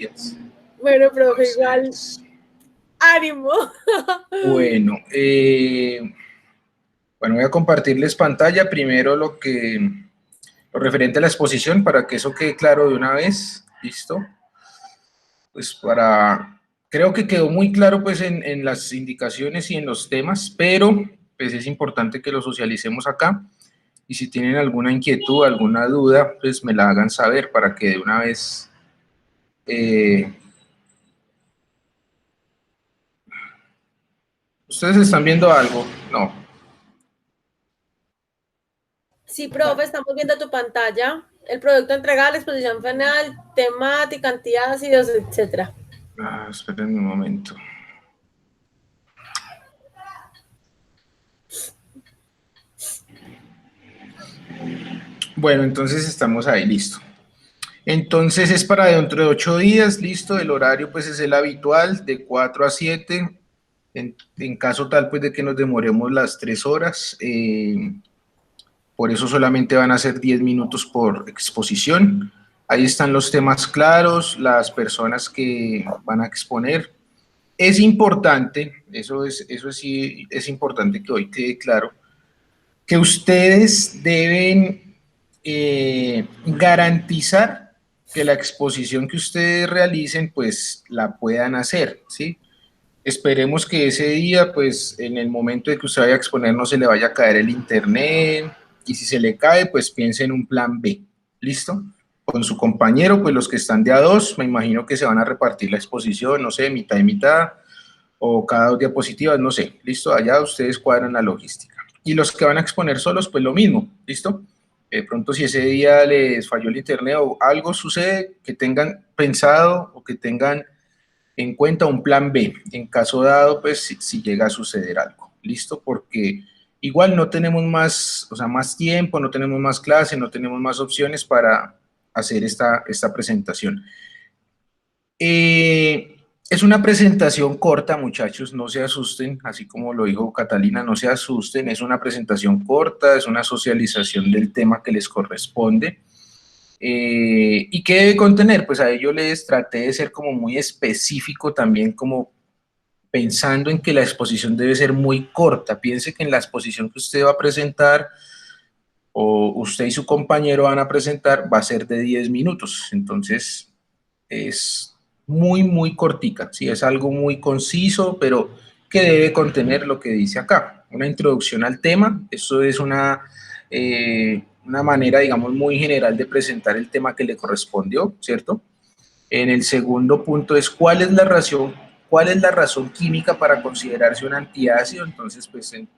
Yes. Bueno, profe, igual, ánimo. Bueno, bueno, voy a compartirles pantalla. Primero lo referente a la exposición, para que eso quede claro de una vez. ¿Listo? Pues creo que quedó muy claro pues en las indicaciones y en los temas, pero pues es importante que lo socialicemos acá. Y si tienen alguna inquietud, alguna duda, pues me la hagan saber para que de una vez... ¿Ustedes están viendo algo? No. Sí, profe, estamos viendo tu pantalla. El producto entregado, la exposición final, temática, cantidad, ácidos, etc. Esperen un momento. Bueno, entonces estamos ahí, listo. Entonces es para dentro de 8 días, listo. El horario pues es el habitual, de 4 a 7. En caso tal pues de que nos demoremos las 3 horas, por eso solamente van a ser 10 minutos por exposición. Ahí están los temas claros, las personas que van a exponer. Es importante, eso sí es importante que hoy quede claro, que ustedes deben garantizar que la exposición que ustedes realicen, pues la puedan hacer, ¿sí? Esperemos que ese día, pues en el momento de que usted vaya a exponer no se le vaya a caer el internet, y si se le cae, pues piense en un plan B, ¿listo? Con su compañero, pues los que están de a dos, me imagino que se van a repartir la exposición, no sé, mitad y mitad, o cada 2 diapositivas, no sé, ¿listo? Allá ustedes cuadran la logística. Y los que van a exponer solos, pues lo mismo, ¿listo? De pronto si ese día les falló el internet o algo sucede, que tengan pensado o que tengan en cuenta un plan B, en caso dado, pues si llega a suceder algo, ¿listo? Porque igual no tenemos más, o sea, más tiempo, no tenemos más clase, no tenemos más opciones para hacer esta presentación. Es una presentación corta, muchachos, no se asusten, así como lo dijo Catalina, no se asusten, es una presentación corta, es una socialización del tema que les corresponde. ¿Y qué debe contener? Pues a ello les traté de ser como muy específico también, como pensando en que la exposición debe ser muy corta. Piense que en la exposición que usted va a presentar, o usted y su compañero van a presentar, va a ser de 10 minutos, entonces es muy cortica, ¿sí? Es algo muy conciso, pero que debe contener lo que dice acá. Una introducción al tema, eso es una manera, digamos, muy general de presentar el tema que le correspondió, ¿cierto? En el segundo punto es cuál es la razón química para considerarse un antiácido. Entonces, pues en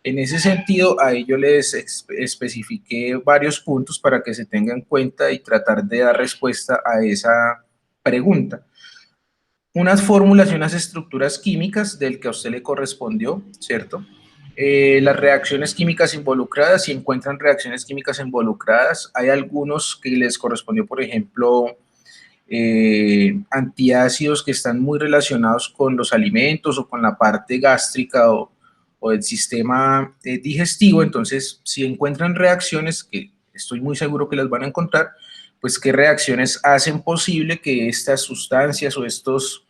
ese sentido, a ello les especifiqué varios puntos para que se tengan en cuenta y tratar de dar respuesta a esa pregunta. Unas fórmulas y unas estructuras químicas del que a usted le correspondió, ¿cierto? Las reacciones químicas involucradas, si encuentran reacciones químicas involucradas, hay algunos que les correspondió, por ejemplo, antiácidos que están muy relacionados con los alimentos o con la parte gástrica o del sistema digestivo. Entonces, si encuentran reacciones, que estoy muy seguro que las van a encontrar, pues qué reacciones hacen posible que estas sustancias o estos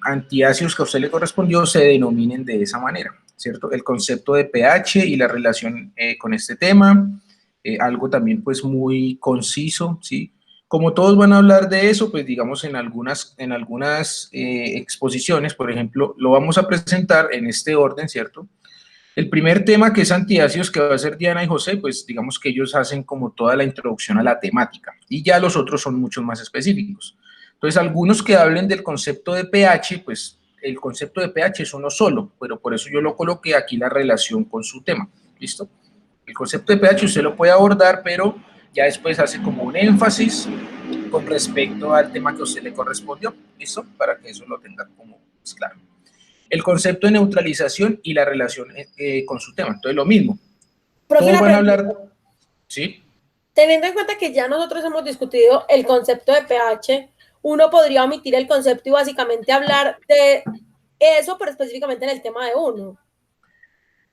antiácidos que a usted le correspondió se denominen de esa manera, ¿cierto? El concepto de pH y la relación con este tema, algo también pues muy conciso, ¿sí? Como todos van a hablar de eso, pues digamos en algunas exposiciones, por ejemplo, lo vamos a presentar en este orden, ¿cierto? El primer tema, que es antiácidos, que va a ser Diana y José, pues digamos que ellos hacen como toda la introducción a la temática, y ya los otros son mucho más específicos. Entonces, algunos que hablen del concepto de pH, pues el concepto de pH es uno solo, pero por eso yo lo coloqué aquí la relación con su tema, ¿listo? El concepto de pH usted lo puede abordar, pero ya después hace como un énfasis con respecto al tema que a usted le correspondió, ¿listo? Para que eso lo tenga como pues, claro. El concepto de neutralización y la relación con su tema, entonces lo mismo. Profe, Todos una van a pregunta. hablar, ¿sí? Teniendo en cuenta que ya nosotros hemos discutido el concepto de pH, uno podría omitir el concepto y básicamente hablar de eso, pero específicamente en el tema de uno.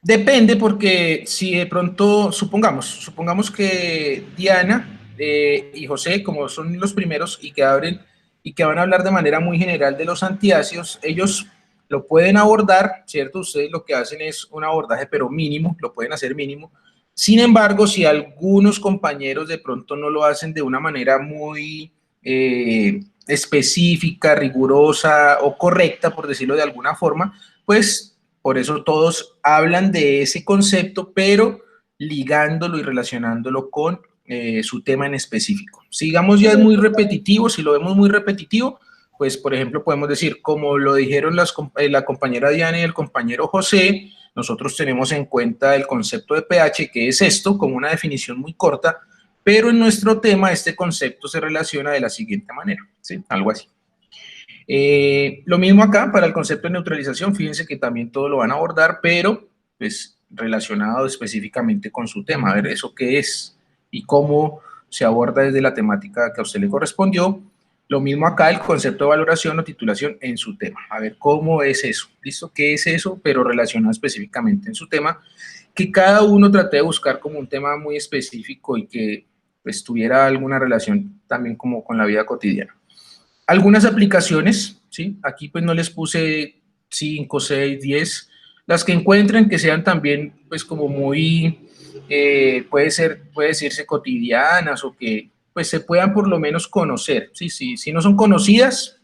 Depende, porque si de pronto, supongamos que Diana y José, como son los primeros y que abren y que van a hablar de manera muy general de los antiácidos, ellos lo pueden abordar, ¿cierto? Ustedes lo que hacen es un abordaje, pero mínimo, lo pueden hacer mínimo. Sin embargo, si algunos compañeros de pronto no lo hacen de una manera muy específica, rigurosa o correcta, por decirlo de alguna forma, pues por eso todos hablan de ese concepto, pero ligándolo y relacionándolo con su tema en específico. Si digamos ya es muy repetitivo, si lo vemos muy repetitivo, pues por ejemplo podemos decir, como lo dijeron la compañera Diana y el compañero José, nosotros tenemos en cuenta el concepto de pH, que es esto, como una definición muy corta, pero en nuestro tema este concepto se relaciona de la siguiente manera, ¿sí? Algo así. Lo mismo acá para el concepto de neutralización, fíjense que también todo lo van a abordar, pero pues relacionado específicamente con su tema, a ver eso qué es y cómo se aborda desde la temática que a usted le correspondió. Lo mismo acá, el concepto de valoración o titulación en su tema, a ver cómo es eso, ¿listo? ¿Qué es eso? Pero relacionado específicamente en su tema, que cada uno trate de buscar como un tema muy específico y que pues tuviera alguna relación también como con la vida cotidiana. Algunas aplicaciones, ¿sí? Aquí pues no les puse 5, 6, 10, las que encuentren que sean también pues como muy, puede decirse cotidianas o que pues se puedan por lo menos conocer, ¿sí? Si no son conocidas,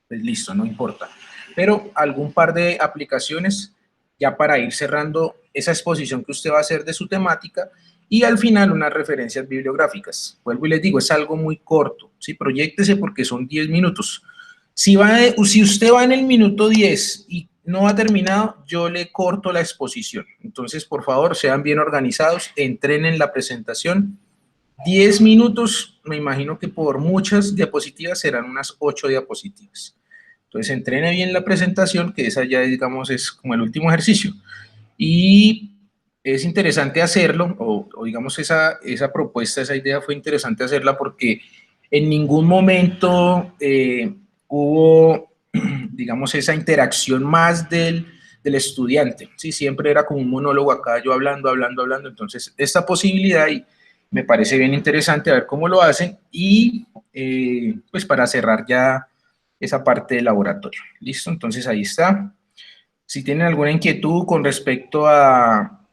pues listo, no importa. Pero algún par de aplicaciones ya para ir cerrando esa exposición que usted va a hacer de su temática y al final unas referencias bibliográficas. Vuelvo y les digo, es algo muy corto, ¿sí? Proyéctese porque son 10 minutos. Si usted va en el minuto 10 y no ha terminado, yo le corto la exposición. Entonces, por favor, sean bien organizados, entrenen la presentación. 10 minutos, me imagino que por muchas diapositivas serán unas 8 diapositivas. Entonces, entrene bien la presentación, que esa ya, digamos, es como el último ejercicio. Y es interesante hacerlo, o digamos, esa propuesta, esa idea fue interesante hacerla porque en ningún momento hubo, digamos, esa interacción más del estudiante, ¿sí? Siempre era como un monólogo acá, yo hablando, entonces esta posibilidad y me parece bien interesante a ver cómo lo hacen y pues para cerrar ya esa parte del laboratorio, ¿listo? Entonces ahí está. Si tienen alguna inquietud con respecto a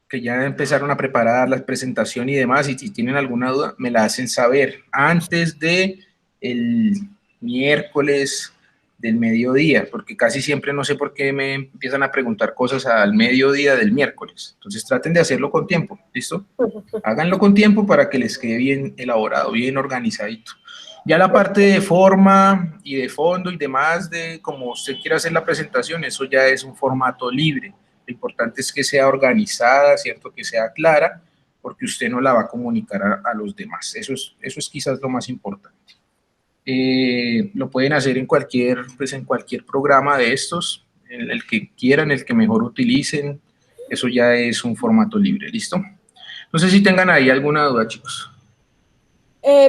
que ya empezaron a preparar la presentación y demás, y si tienen alguna duda, me la hacen saber antes de el miércoles del mediodía, porque casi siempre no sé por qué me empiezan a preguntar cosas al mediodía del miércoles. Entonces traten de hacerlo con tiempo, ¿listo? Háganlo con tiempo para que les quede bien elaborado, bien organizadito. Ya la parte de forma y de fondo y demás, de cómo usted quiera hacer la presentación, eso ya es un formato libre. Lo importante es que sea organizada, ¿cierto? Que sea clara, porque usted no la va a comunicar a los demás. Eso es quizás lo más importante. Lo pueden hacer en cualquier programa de estos, en el que quieran, el que mejor utilicen. Eso ya es un formato libre, ¿listo? No sé si tengan ahí alguna duda, chicos.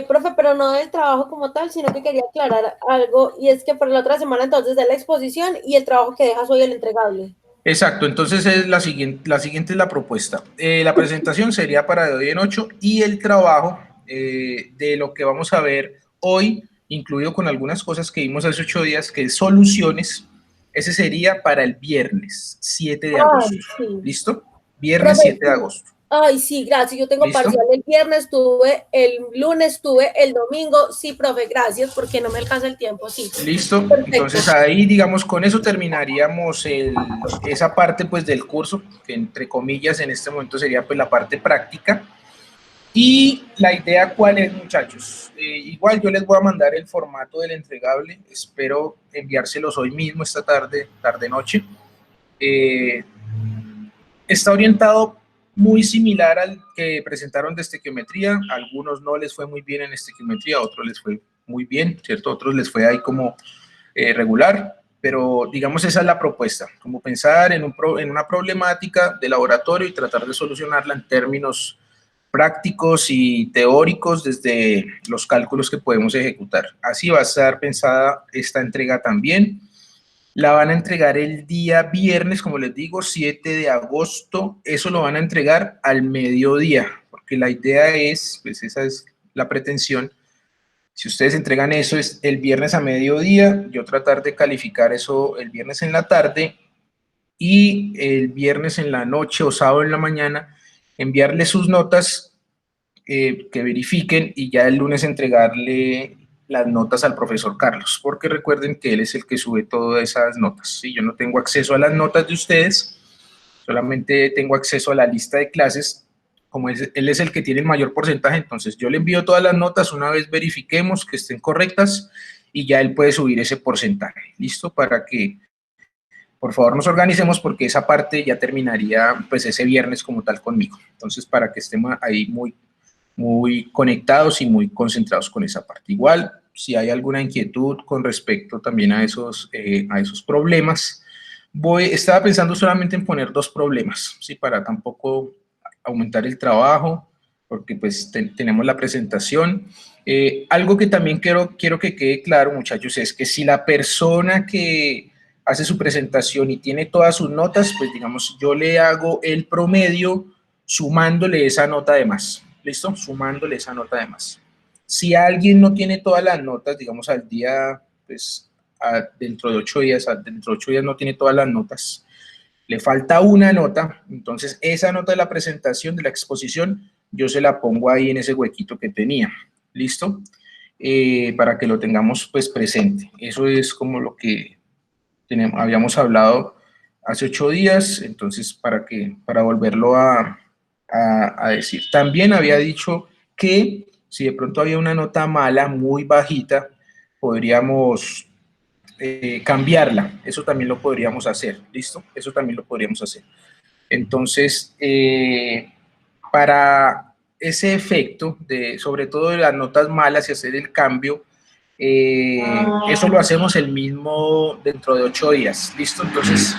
Profe, pero no del trabajo como tal, sino que quería aclarar algo, y es que para la otra semana entonces de la exposición y el trabajo que dejas hoy el entregable. Exacto, entonces es la siguiente es la propuesta. La presentación sería para de hoy en 8 y el trabajo de lo que vamos a ver hoy, incluido con algunas cosas que vimos hace 8 días, que es soluciones, ese sería para el viernes 7 de agosto. Sí. ¿Listo? Viernes 7 de agosto. Ay, sí, gracias. Yo tengo ¿Listo? parcial el viernes, el lunes, el domingo. Sí, profe, gracias, porque no me alcanza el tiempo, sí. Listo. Perfecto. Entonces ahí, digamos, con eso terminaríamos esa parte, pues, del curso, que entre comillas en este momento sería, pues, la parte práctica. Y la idea, ¿cuál es, muchachos? Igual yo les voy a mandar el formato del entregable. Espero enviárselos hoy mismo, esta tarde-noche. Está orientado muy similar al que presentaron de estequiometría. A algunos no les fue muy bien en estequiometría, a otros les fue muy bien, ¿cierto? A otros les fue ahí como regular, pero digamos esa es la propuesta, como pensar en una problemática de laboratorio y tratar de solucionarla en términos prácticos y teóricos desde los cálculos que podemos ejecutar. Así va a estar pensada esta entrega también. La van a entregar el día viernes, como les digo, 7 de agosto. Eso lo van a entregar al mediodía, porque la idea es, pues esa es la pretensión. Si ustedes entregan eso es el viernes a mediodía, yo tratar de calificar eso el viernes en la tarde y el viernes en la noche o sábado en la mañana enviarle sus notas que verifiquen y ya el lunes entregarle las notas al profesor Carlos, porque recuerden que él es el que sube todas esas notas. ¿Sí? Yo no tengo acceso a las notas de ustedes, solamente tengo acceso a la lista de clases. Como él es el que tiene el mayor porcentaje, entonces yo le envío todas las notas una vez verifiquemos que estén correctas y ya él puede subir ese porcentaje. ¿Listo? Para que, por favor, nos organicemos porque esa parte ya terminaría pues ese viernes como tal conmigo. Entonces, para que estemos ahí muy conectados y muy concentrados con esa parte. Igual, si hay alguna inquietud con respecto también a esos problemas, estaba pensando solamente en poner 2 problemas, ¿sí? Para tampoco aumentar el trabajo, porque pues tenemos la presentación. Algo que también quiero que quede claro, muchachos, es que si la persona que hace su presentación y tiene todas sus notas, pues digamos, yo le hago el promedio sumándole esa nota de más, ¿listo? Sumándole esa nota de más. Si alguien no tiene todas las notas, digamos, al día, pues, dentro de 8 días, dentro de 8 días no tiene todas las notas, le falta una nota, entonces esa nota de la presentación, de la exposición, yo se la pongo ahí en ese huequito que tenía, ¿listo? Para que lo tengamos pues presente. Eso es como lo que habíamos hablado hace 8 días, entonces para volverlo a decir. También había dicho que si de pronto había una nota mala, muy bajita, podríamos cambiarla. Eso también lo podríamos hacer, ¿listo? Eso también lo podríamos hacer. Entonces, para ese efecto, sobre todo de las notas malas y hacer el cambio, eso lo hacemos el mismo dentro de 8 días, ¿listo? Entonces,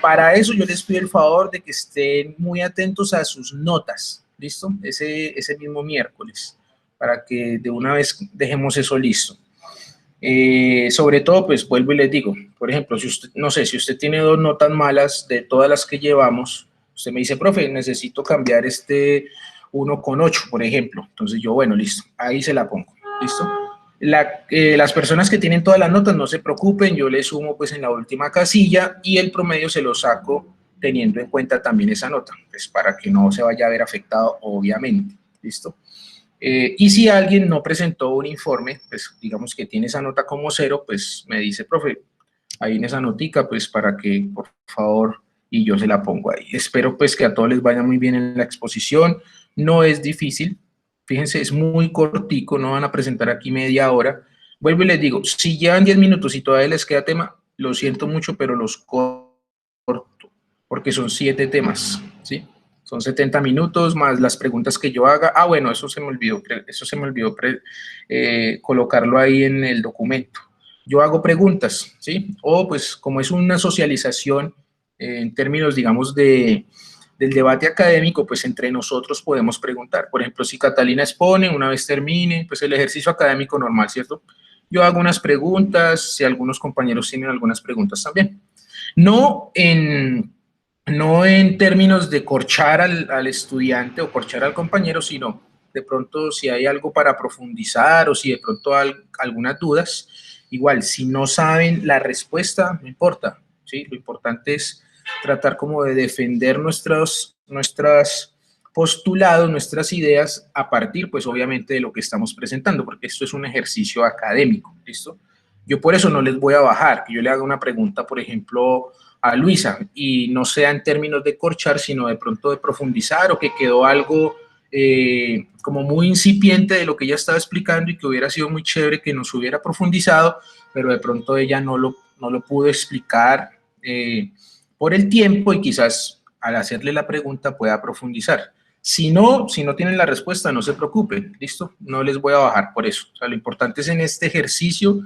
para eso yo les pido el favor de que estén muy atentos a sus notas, ¿listo? Ese mismo miércoles, para que de una vez dejemos eso listo. Sobre todo, pues vuelvo y les digo, por ejemplo, si usted, no sé, si usted tiene 2 notas malas de todas las que llevamos, usted me dice, profe, necesito cambiar este 1,8, por ejemplo. Entonces yo, bueno, listo, ahí se la pongo, ¿listo? Las personas que tienen todas las notas, no se preocupen, yo le sumo pues en la última casilla y el promedio se lo saco teniendo en cuenta también esa nota, pues para que no se vaya a ver afectado, obviamente, ¿listo? Y si alguien no presentó un informe, pues digamos que tiene esa nota como 0, pues me dice, profe, ahí en esa notica, pues para que, por favor, y yo se la pongo ahí. Espero pues que a todos les vaya muy bien en la exposición, no es difícil, fíjense, es muy cortico, no van a presentar aquí media hora. Vuelvo y les digo, si llevan 10 minutos y todavía les queda tema, lo siento mucho, pero los corto, porque son 7 temas, ¿sí? Son 70 minutos más las preguntas que yo haga. Ah, bueno, eso se me olvidó colocarlo ahí en el documento. Yo hago preguntas, ¿sí? O pues como es una socialización en términos, digamos, del debate académico, pues entre nosotros podemos preguntar. Por ejemplo, si Catalina expone, una vez termine, pues el ejercicio académico normal, ¿cierto? Yo hago unas preguntas, si algunos compañeros tienen algunas preguntas también. No en términos de corchar al estudiante o corchar al compañero, sino de pronto si hay algo para profundizar o si de pronto hay algunas dudas, igual, si no saben la respuesta, no importa, ¿sí? Lo importante es tratar como de defender nuestros postulados, nuestras ideas, a partir, pues obviamente, de lo que estamos presentando, porque esto es un ejercicio académico, ¿listo? Yo por eso no les voy a bajar, que yo le haga una pregunta, por ejemplo, a Luisa, y no sea en términos de corchar, sino de pronto de profundizar, o que quedó algo como muy incipiente de lo que ella estaba explicando y que hubiera sido muy chévere que nos hubiera profundizado, pero de pronto ella no lo pudo explicar por el tiempo y quizás al hacerle la pregunta pueda profundizar. Si no tienen la respuesta, no se preocupen, ¿listo? No les voy a bajar por eso. O sea, lo importante es en este ejercicio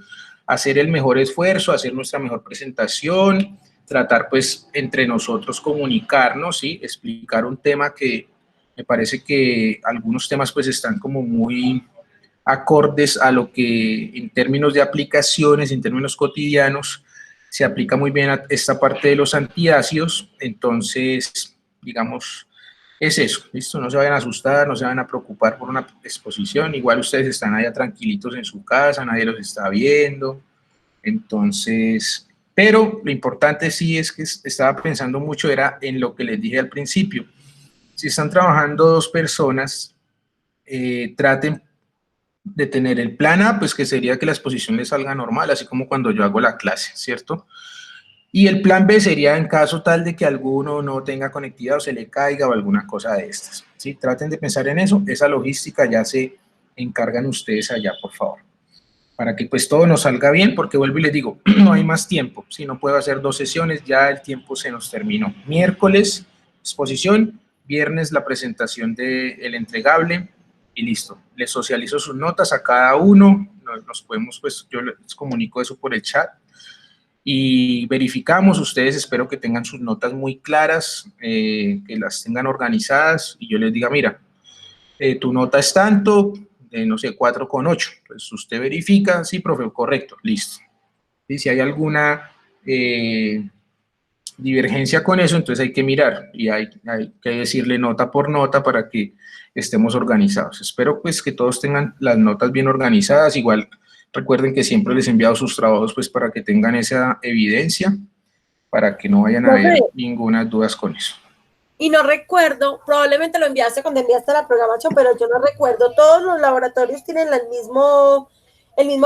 hacer el mejor esfuerzo, hacer nuestra mejor presentación, tratar pues entre nosotros comunicarnos, ¿sí? Explicar un tema que me parece que algunos temas pues están como muy acordes a lo que en términos de aplicaciones, en términos cotidianos, se aplica muy bien a esta parte de los antiácidos. Entonces, digamos, Es eso, ¿listo? No se vayan a asustar, no se vayan a preocupar por una exposición, igual ustedes están allá tranquilitos en su casa, nadie los está viendo, entonces, pero lo importante sí es que estaba pensando mucho era en lo que les dije al principio. Si están trabajando dos personas, traten de tener el plan A, pues que sería que la exposición les salga normal, así como cuando yo hago la clase, ¿cierto? Y el plan B sería en caso tal de que alguno no tenga conectividad o se le caiga o alguna cosa de estas. ¿Sí? Traten de pensar en eso, esa logística ya se encargan ustedes allá, por favor. Para que pues todo nos salga bien, porque vuelvo y les digo, no hay más tiempo. Si no puedo hacer 2 sesiones, ya el tiempo se nos terminó. Miércoles, exposición, viernes la presentación del entregable y listo. Les socializo sus notas a cada uno, nos podemos, pues yo les comunico eso por el chat y verificamos, ustedes espero que tengan sus notas muy claras, que las tengan organizadas y yo les diga, mira, tu nota es tanto, no sé, 4,8. Entonces usted verifica, sí, profe, correcto, listo. Y si hay alguna divergencia con eso, entonces hay que mirar y hay que decirle nota por nota para que estemos organizados. Espero pues que todos tengan las notas bien organizadas, igual recuerden que siempre les he enviado sus trabajos pues para que tengan esa evidencia, para que no vayan a Profe, haber ninguna dudas con eso. y no recuerdo, probablemente lo enviaste cuando enviaste la programación, pero yo no recuerdo, todos los laboratorios tienen el mismo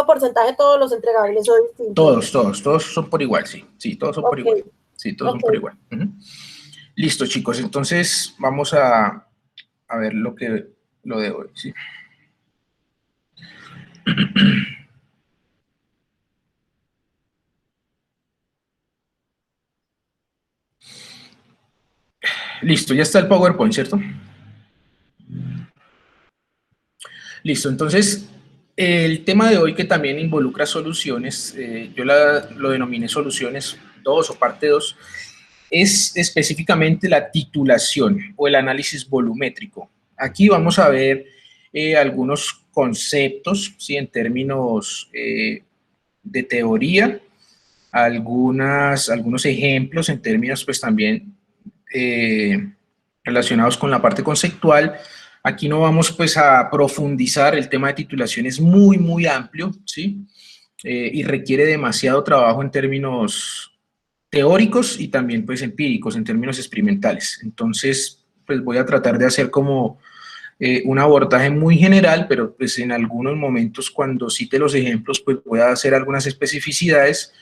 porcentaje, todos los entregables o distintos. Todos son por igual, sí, sí, todos son por Ok, igual, sí, todos son ok. por igual. Listo, chicos, entonces vamos a ver lo de hoy, ¿sí? Listo, ya está el PowerPoint, ¿cierto? Listo, entonces el tema de hoy que también involucra soluciones, yo lo denominé soluciones 2 o parte 2, es específicamente la titulación o el análisis volumétrico. Aquí vamos a ver algunos conceptos, ¿sí? En términos de teoría, algunos ejemplos en términos pues también relacionados con la parte conceptual. Aquí no vamos pues a profundizar, el tema de titulación es muy, muy amplio, ¿sí? Y requiere demasiado trabajo en términos teóricos y también pues empíricos, en términos experimentales. Entonces, pues voy a tratar de hacer como un abordaje muy general, pero pues en algunos momentos cuando cite los ejemplos, pues voy a hacer algunas especificidades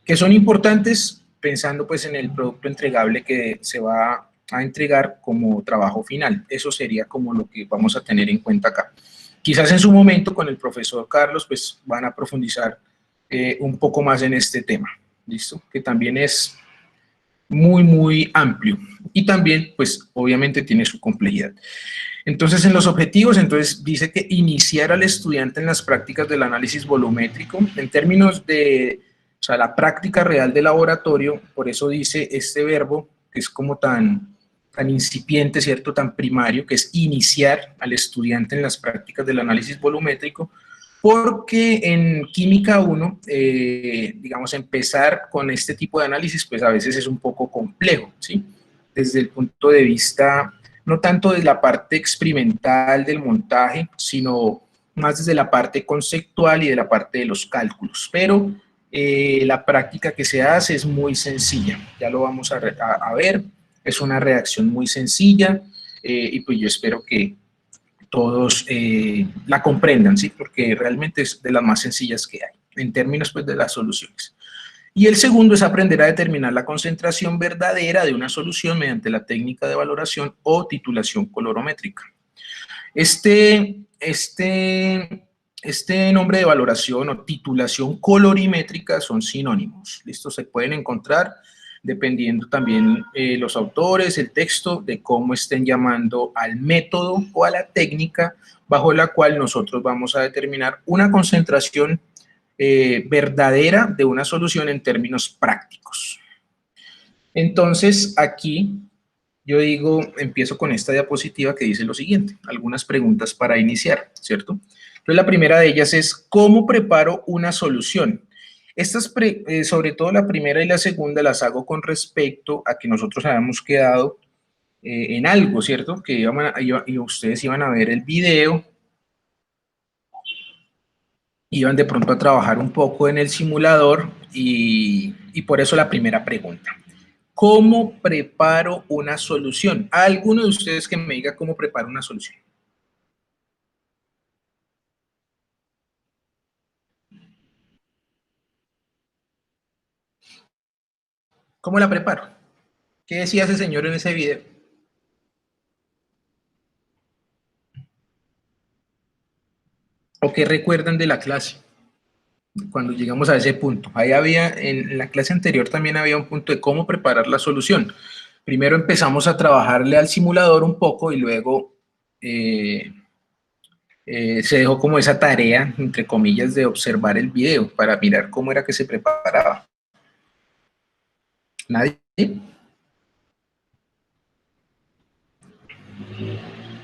que son importantes pensando pues en el producto entregable que se va a entregar como trabajo final. Eso sería como lo que vamos a tener en cuenta acá. Quizás en su momento con el profesor Carlos pues van a profundizar un poco más en este tema, ¿listo? Que también es muy, muy amplio y también pues obviamente tiene su complejidad. Entonces, en los objetivos, entonces dice que iniciar al estudiante en las prácticas del análisis volumétrico, en términos de, o sea, la práctica real de laboratorio, por eso dice este verbo, que es como tan incipiente, ¿cierto?, tan primario, que es iniciar al estudiante en las prácticas del análisis volumétrico, porque en Química 1, digamos, empezar con este tipo de análisis, pues a veces es un poco complejo, ¿sí? Desde el punto de vista no tanto desde la parte experimental del montaje, sino más desde la parte conceptual y de la parte de los cálculos. Pero la práctica que se hace es muy sencilla, ya lo vamos a ver, es una reacción muy sencilla y pues yo espero que todos la comprendan, ¿sí? Porque realmente es de las más sencillas que hay, en términos pues de las soluciones. Y el segundo es aprender a determinar la concentración verdadera de una solución mediante la técnica de valoración o titulación colorométrica. Este nombre de valoración o titulación colorimétrica son sinónimos. ¿Listo? Se pueden encontrar dependiendo también los autores, el texto, de cómo estén llamando al método o a la técnica bajo la cual nosotros vamos a determinar una concentración verdadera de una solución en términos prácticos. Entonces, aquí yo digo, empiezo con esta diapositiva que dice lo siguiente, algunas preguntas para iniciar, ¿cierto? Entonces, la primera de ellas es, ¿cómo preparo una solución? Estas, sobre todo la primera y la segunda, las hago con respecto a que nosotros habíamos quedado en algo, ¿cierto? Que y ustedes iban a ver el video, iban de pronto a trabajar un poco en el simulador y por eso la primera pregunta. ¿Cómo preparo una solución? ¿A alguno de ustedes que me diga cómo preparo una solución? ¿Cómo la preparo? ¿Qué decía ese señor en ese video? ¿O qué recuerdan de la clase? Cuando llegamos a ese punto. Ahí había, en la clase anterior también había un punto de cómo preparar la solución. Primero empezamos a trabajarle al simulador un poco y luego se dejó como esa tarea, entre comillas, de observar el video para mirar cómo era que se preparaba. ¿Nadie?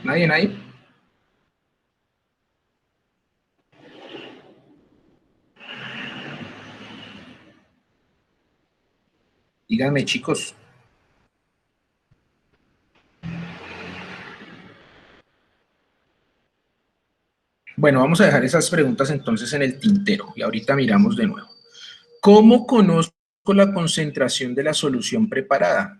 ¿Nadie? Díganme, chicos. Bueno, vamos a dejar esas preguntas entonces en el tintero y ahorita miramos de nuevo. ¿Cómo conozco la concentración de la solución preparada?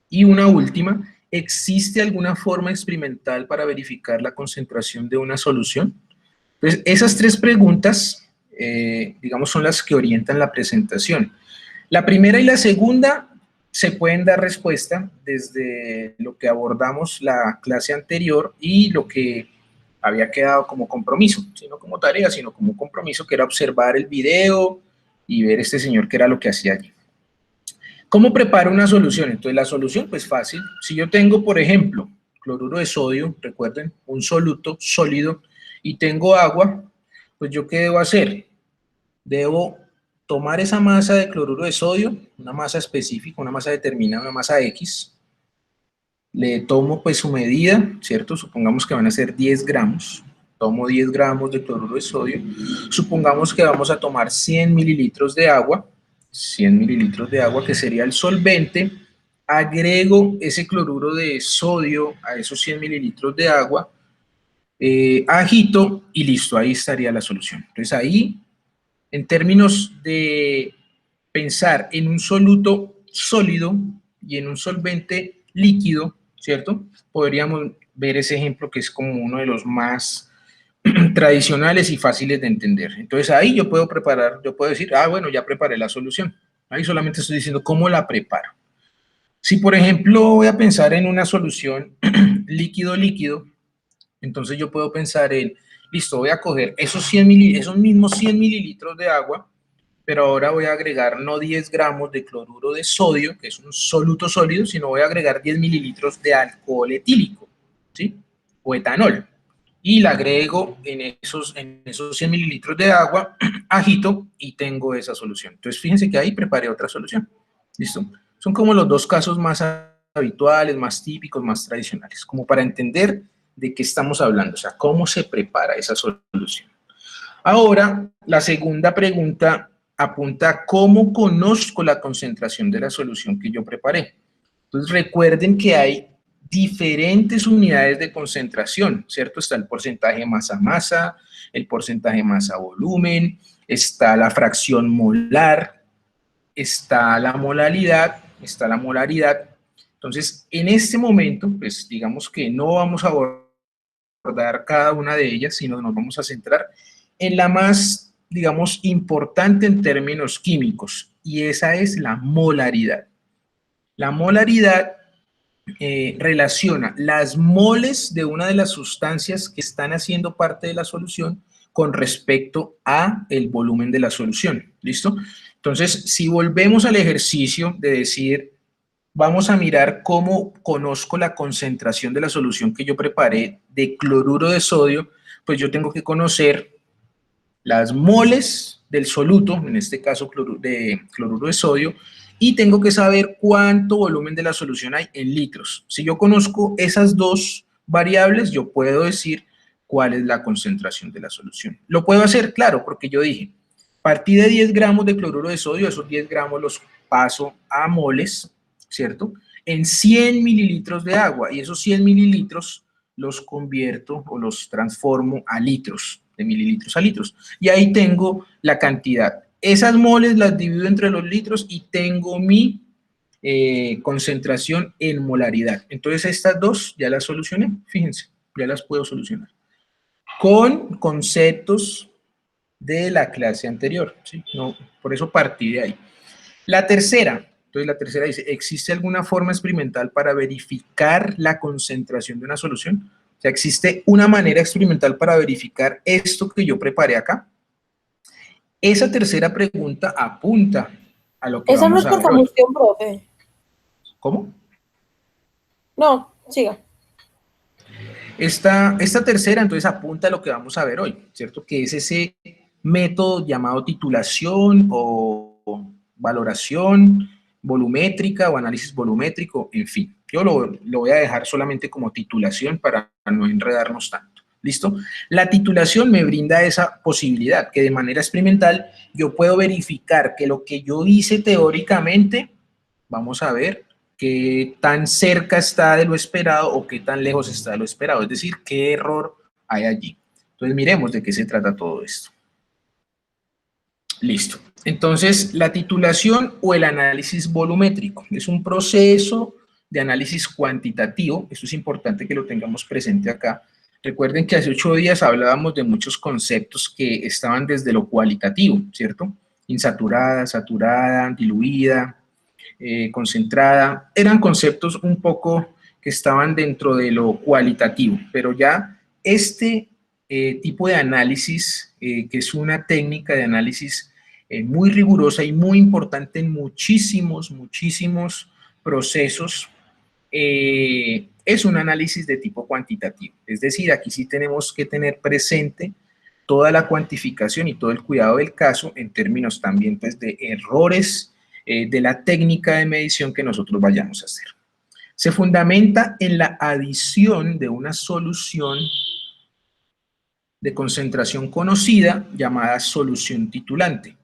Y una última, ¿existe alguna forma experimental para verificar la concentración de una solución? Entonces, esas tres preguntas, digamos, son las que orientan la presentación. La primera y la segunda se pueden dar respuesta desde lo que abordamos la clase anterior y lo que había quedado como compromiso, no como tarea, sino como compromiso, que era observar el video y ver este señor qué era lo que hacía allí. ¿Cómo preparo una solución? Entonces, la solución, pues fácil. Si yo tengo, por ejemplo, cloruro de sodio, recuerden, un soluto sólido, y tengo agua, pues yo ¿qué debo hacer? Debo tomar esa masa de cloruro de sodio, una masa específica, una masa determinada, una masa X, le tomo pues su medida, ¿cierto? Supongamos que van a ser 10 gramos, tomo 10 gramos de cloruro de sodio, supongamos que vamos a tomar 100 mililitros de agua, 100 mililitros de agua que sería el solvente, agrego ese cloruro de sodio a esos 100 mililitros de agua, agito y listo, ahí estaría la solución. Entonces ahí, en términos de pensar en un soluto sólido y en un solvente líquido, ¿cierto? Podríamos ver ese ejemplo que es como uno de los más tradicionales y fáciles de entender. Entonces ahí yo puedo preparar, yo puedo decir, ah, bueno, ya preparé la solución. Ahí solamente estoy diciendo cómo la preparo. Si, por ejemplo, voy a pensar en una solución líquido-líquido, entonces yo puedo pensar en, listo, voy a coger esos mismos 100 mililitros de agua, pero ahora voy a agregar no 10 gramos de cloruro de sodio, que es un soluto sólido, sino voy a agregar 10 mililitros de alcohol etílico, ¿sí? O etanol. Y la agrego en esos 100 mililitros de agua, agito y tengo esa solución. Entonces, fíjense que ahí preparé otra solución. ¿Listo? Son como los dos casos más habituales, más típicos, más tradicionales, como para entender de qué estamos hablando, o sea, cómo se prepara esa solución. Ahora, la segunda pregunta apunta a cómo conozco la concentración de la solución que yo preparé. Entonces, recuerden que hay diferentes unidades de concentración, ¿cierto? Está el porcentaje masa-masa, el porcentaje masa-volumen, está la fracción molar, está la molaridad, está la molaridad. Entonces, en este momento, pues digamos que no vamos a abordar cada una de ellas, sino nos vamos a centrar en la más, digamos, importante en términos químicos, y esa es la molaridad. La molaridad relaciona las moles de una de las sustancias que están haciendo parte de la solución con respecto a el volumen de la solución, ¿listo? Entonces, si volvemos al ejercicio de decir, vamos a mirar cómo conozco la concentración de la solución que yo preparé de cloruro de sodio, pues yo tengo que conocer las moles del soluto, en este caso de cloruro de sodio, y tengo que saber cuánto volumen de la solución hay en litros. Si yo conozco esas dos variables, yo puedo decir cuál es la concentración de la solución. Lo puedo hacer, claro, porque yo dije, partí de 10 gramos de cloruro de sodio, esos 10 gramos los paso a moles, ¿cierto? en 100 mililitros de agua, y esos 100 mililitros los convierto o los transformo a litros, de mililitros a litros, y ahí tengo la cantidad. Esas moles las divido entre los litros y tengo mi concentración en molaridad. Entonces estas dos ya las solucioné, fíjense, ya las puedo solucionar con conceptos de la clase anterior, ¿sí? No, por eso partí de ahí. La tercera, entonces la tercera dice, ¿existe alguna forma experimental para verificar la concentración de una solución? O sea, ¿existe una manera experimental para verificar esto que yo preparé acá? Esa tercera pregunta apunta a lo que Esa no es vamos a por ver hoy. combustión, profe. ¿Cómo? No, siga. Esta tercera entonces apunta a lo que vamos a ver hoy, ¿cierto? Que es ese método llamado titulación o valoración volumétrica o análisis volumétrico, en fin. Yo lo voy a dejar solamente como titulación para no enredarnos tanto. ¿Listo? La titulación me brinda esa posibilidad, que de manera experimental yo puedo verificar que lo que yo hice teóricamente, vamos a ver, qué tan cerca está de lo esperado o qué tan lejos está de lo esperado, es decir, qué error hay allí. Entonces miremos de qué se trata todo esto. Listo. Entonces, la titulación o el análisis volumétrico es un proceso de análisis cuantitativo. Esto es importante que lo tengamos presente acá. Recuerden que hace 8 días hablábamos de muchos conceptos que estaban desde lo cualitativo, ¿cierto? Insaturada, saturada, diluida, concentrada. Eran conceptos un poco que estaban dentro de lo cualitativo, pero ya este tipo de análisis, que es una técnica de análisis muy rigurosa y muy importante en muchísimos procesos, es un análisis de tipo cuantitativo. Es decir, aquí sí tenemos que tener presente toda la cuantificación y todo el cuidado del caso en términos también pues, de errores de la técnica de medición que nosotros vayamos a hacer. Se fundamenta en la adición de una solución de concentración conocida llamada solución titulante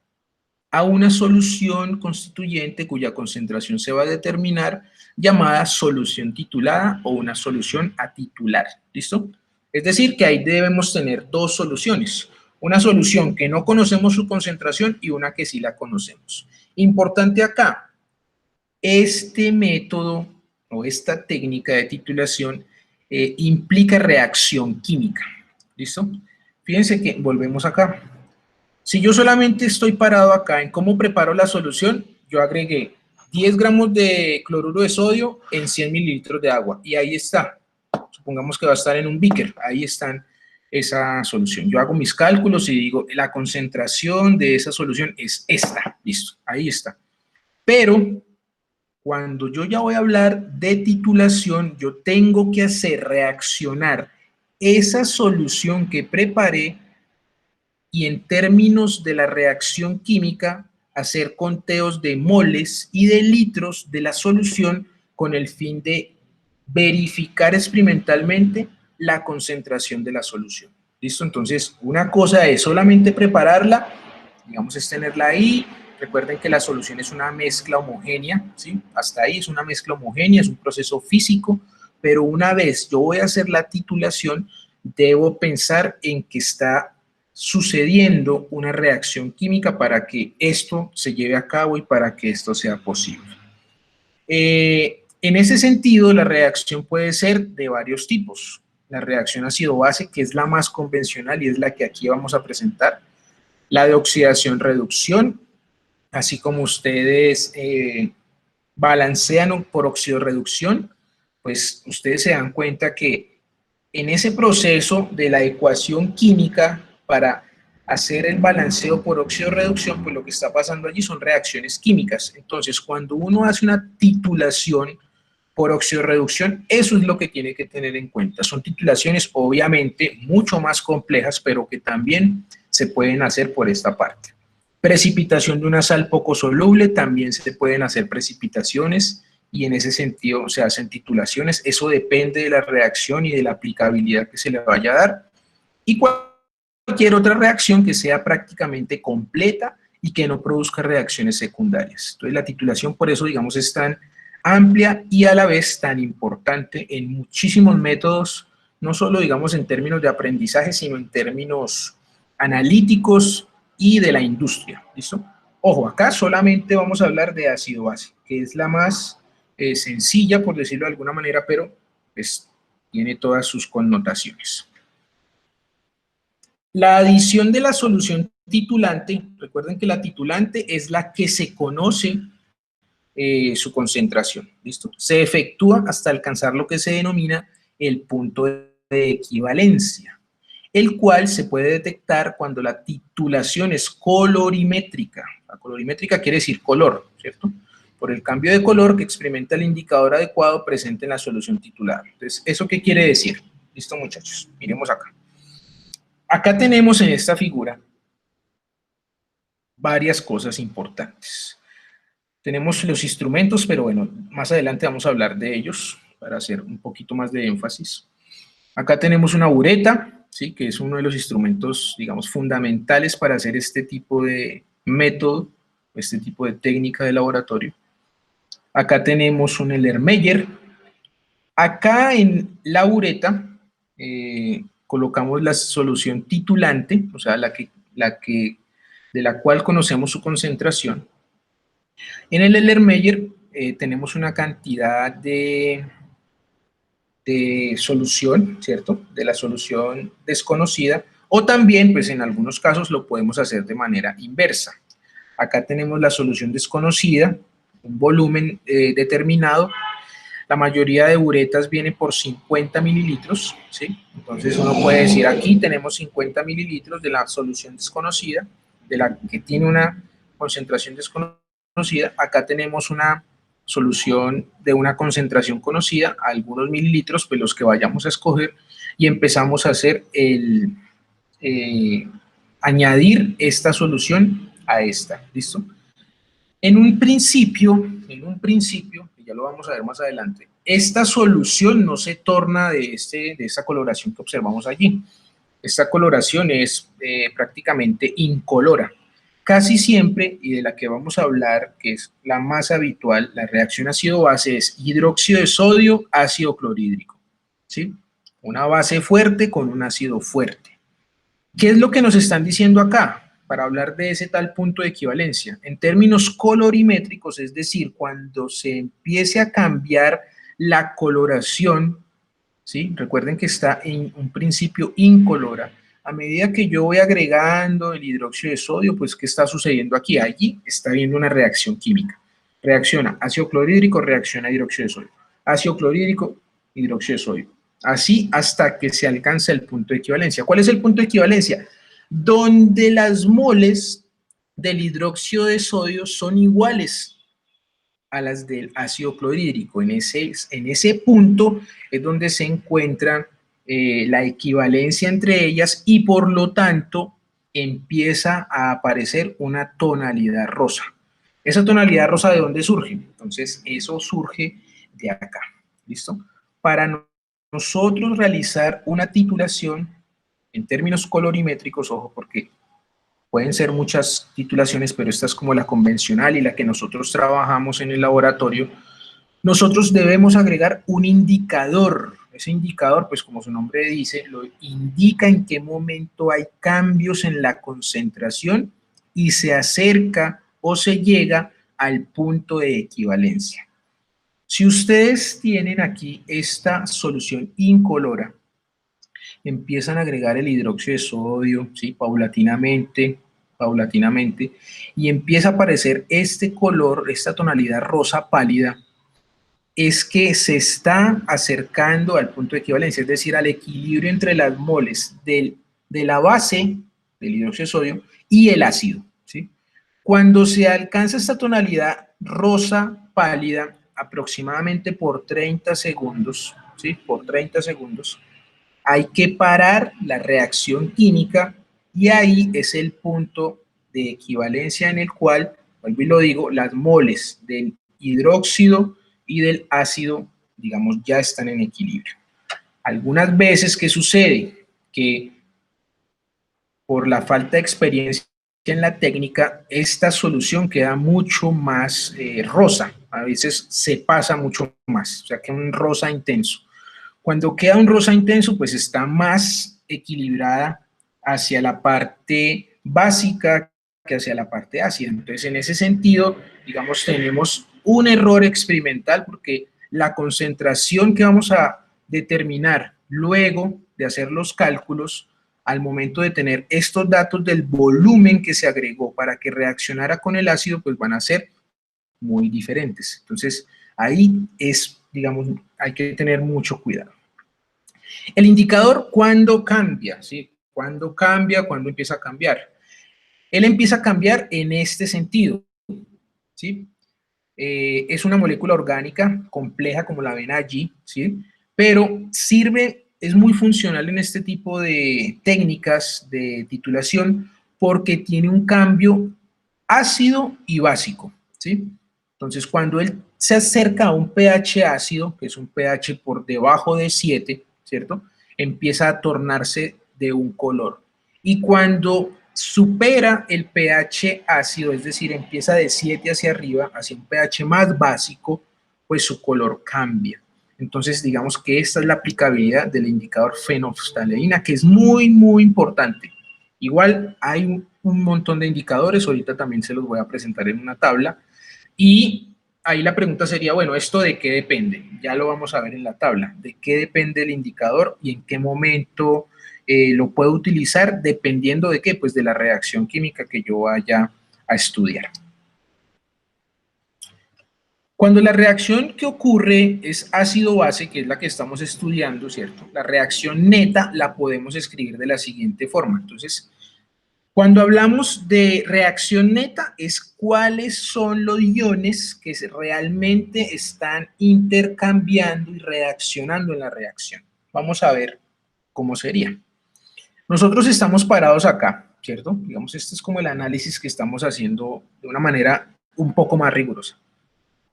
a una solución constituyente cuya concentración se va a determinar llamada solución titulada o una solución atitular. ¿Listo? Es decir, que ahí debemos tener dos soluciones. Una solución que no conocemos su concentración y una que sí la conocemos. Importante acá, este método o esta técnica de titulación implica reacción química. ¿Listo? Fíjense que volvemos acá. Si yo solamente estoy parado acá en cómo preparo la solución, yo agregué 10 gramos de cloruro de sodio en 100 mililitros de agua y ahí está. Supongamos que va a estar en un beaker, ahí está esa solución. Yo hago mis cálculos y digo, la concentración de esa solución es esta, listo, ahí está. Pero cuando yo ya voy a hablar de titulación, yo tengo que hacer reaccionar esa solución que preparé y en términos de la reacción química, hacer conteos de moles y de litros de la solución con el fin de verificar experimentalmente la concentración de la solución. ¿Listo? Entonces, una cosa es solamente prepararla, digamos, es tenerla ahí. Recuerden que la solución es una mezcla homogénea, ¿sí? Hasta ahí es una mezcla homogénea, es un proceso físico, pero una vez yo voy a hacer la titulación, debo pensar en que está sucediendo una reacción química para que esto se lleve a cabo y para que esto sea posible. En ese sentido, la reacción puede ser de varios tipos. La reacción ácido-base, que es la más convencional y es la que aquí vamos a presentar. La de oxidación-reducción, así como ustedes balancean por oxidorreducción, pues ustedes se dan cuenta que en ese proceso de la ecuación química para hacer el balanceo por oxidorreducción, pues lo que está pasando allí son reacciones químicas. Entonces, cuando uno hace una titulación por oxidorreducción, eso es lo que tiene que tener en cuenta. Son titulaciones obviamente mucho más complejas, pero que también se pueden hacer por esta parte. Precipitación de una sal poco soluble, también se pueden hacer precipitaciones y en ese sentido se hacen titulaciones. Eso depende de la reacción y de la aplicabilidad que se le vaya a dar. Y cualquier otra reacción que sea prácticamente completa y que no produzca reacciones secundarias. Entonces la titulación por eso, digamos, es tan amplia y a la vez tan importante en muchísimos métodos, no solo digamos en términos de aprendizaje, sino en términos analíticos y de la industria, ¿listo? Ojo, acá solamente vamos a hablar de ácido-base, que es la más sencilla, por decirlo de alguna manera, pero pues, tiene todas sus connotaciones. La adición de la solución titulante, recuerden que la titulante es la que se conoce su concentración, ¿listo? Se efectúa hasta alcanzar lo que se denomina el punto de equivalencia, el cual se puede detectar cuando la titulación es colorimétrica. La colorimétrica quiere decir color, ¿cierto? Por el cambio de color que experimenta el indicador adecuado presente en la solución titular. Entonces, ¿eso qué quiere decir? Listo, muchachos, miremos acá. Acá tenemos en esta figura varias cosas importantes. Tenemos los instrumentos, pero bueno, más adelante vamos a hablar de ellos para hacer un poquito más de énfasis. Acá tenemos una bureta, ¿sí? Que es uno de los instrumentos, digamos, fundamentales para hacer este tipo de método, este tipo de técnica de laboratorio. Acá tenemos un Erlenmeyer. Acá en la bureta colocamos la solución titulante, o sea, de la cual conocemos su concentración. En el Erlenmeyer tenemos una cantidad de solución, ¿cierto? De la solución desconocida, o también, pues en algunos casos lo podemos hacer de manera inversa. Acá tenemos la solución desconocida, un volumen determinado. La mayoría de uretas viene por 50 mililitros, ¿sí? Entonces uno puede decir, aquí tenemos 50 mililitros de la solución desconocida, de la que tiene una concentración desconocida. Acá tenemos una solución de una concentración conocida, algunos mililitros, pues los que vayamos a escoger, y empezamos a hacer añadir esta solución a esta, ¿listo? En un principio, y ya lo vamos a ver más adelante, esta solución no se torna de esta coloración que observamos allí. Esta coloración es prácticamente incolora. Casi siempre, y de la que vamos a hablar, que es la más habitual, la reacción ácido-base es hidróxido de sodio, ácido clorhídrico, ¿sí? Una base fuerte con un ácido fuerte. ¿Qué es lo que nos están diciendo acá? Para hablar de ese tal punto de equivalencia. En términos colorimétricos, es decir, cuando se empiece a cambiar la coloración, ¿sí? Recuerden que está en un principio incolora. A medida que yo voy agregando el hidróxido de sodio, pues ¿qué está sucediendo aquí? Allí está habiendo una reacción química. Reacciona ácido clorhídrico, reacciona hidróxido de sodio. Ácido clorhídrico, hidróxido de sodio. Así hasta que se alcanza el punto de equivalencia. ¿Cuál es el punto de equivalencia? Donde las moles del hidróxido de sodio son iguales a las del ácido clorhídrico. En ese punto es donde se encuentra la equivalencia entre ellas y por lo tanto empieza a aparecer una tonalidad rosa. ¿Esa tonalidad rosa de dónde surge? Entonces eso surge de acá, ¿listo? Para nosotros realizar una titulación en términos colorimétricos, ojo, porque pueden ser muchas titulaciones, pero esta es como la convencional y la que nosotros trabajamos en el laboratorio. Nosotros debemos agregar un indicador. Ese indicador, pues como su nombre dice, lo indica en qué momento hay cambios en la concentración y se acerca o se llega al punto de equivalencia. Si ustedes tienen aquí esta solución incolora, empiezan a agregar el hidróxido de sodio, ¿sí? paulatinamente, y empieza a aparecer este color, esta tonalidad rosa pálida, es que se está acercando al punto de equivalencia, es decir, al equilibrio entre las moles de la base del hidróxido de sodio y el ácido, ¿sí? Cuando se alcanza esta tonalidad rosa pálida, aproximadamente por 30 segundos, ¿sí? Por 30 segundos, hay que parar la reacción química y ahí es el punto de equivalencia en el cual, vuelvo y lo digo, las moles del hidróxido y del ácido, digamos, ya están en equilibrio. Algunas veces, ¿qué sucede? Que por la falta de experiencia en la técnica, esta solución queda mucho más rosa, a veces se pasa mucho más, o sea, que un rosa intenso. Cuando queda un rosa intenso, pues está más equilibrada hacia la parte básica que hacia la parte ácida. Entonces, en ese sentido, digamos, tenemos un error experimental porque la concentración que vamos a determinar luego de hacer los cálculos, al momento de tener estos datos del volumen que se agregó para que reaccionara con el ácido, pues van a ser muy diferentes. Entonces, ahí es, digamos, hay que tener mucho cuidado. El indicador, ¿cuándo cambia? ¿Sí? ¿Cuándo cambia? ¿Cuándo empieza a cambiar? Él empieza a cambiar en este sentido, ¿sí? Es una molécula orgánica compleja, como la ven allí, ¿sí? Pero sirve, es muy funcional en este tipo de técnicas de titulación porque tiene un cambio ácido y básico, ¿sí? Entonces, cuando él se acerca a un pH ácido, que es un pH por debajo de 7, ¿cierto? Empieza a tornarse de un color. Y cuando supera el pH ácido, es decir, empieza de 7 hacia arriba, hacia un pH más básico, pues su color cambia. Entonces, digamos que esta es la aplicabilidad del indicador fenolftaleína, que es muy, muy importante. Igual hay un montón de indicadores, ahorita también se los voy a presentar en una tabla, y ahí la pregunta sería, bueno, ¿esto de qué depende? Ya lo vamos a ver en la tabla, de qué depende el indicador y en qué momento lo puedo utilizar, dependiendo de qué, pues de la reacción química que yo vaya a estudiar. Cuando la reacción que ocurre es ácido-base, que es la que estamos estudiando, ¿cierto? La reacción neta la podemos escribir de la siguiente forma. Entonces, cuando hablamos de reacción neta, es cuáles son los iones que realmente están intercambiando y reaccionando en la reacción. Vamos a ver cómo sería. Nosotros estamos parados acá, ¿cierto? Digamos, este es como el análisis que estamos haciendo de una manera un poco más rigurosa.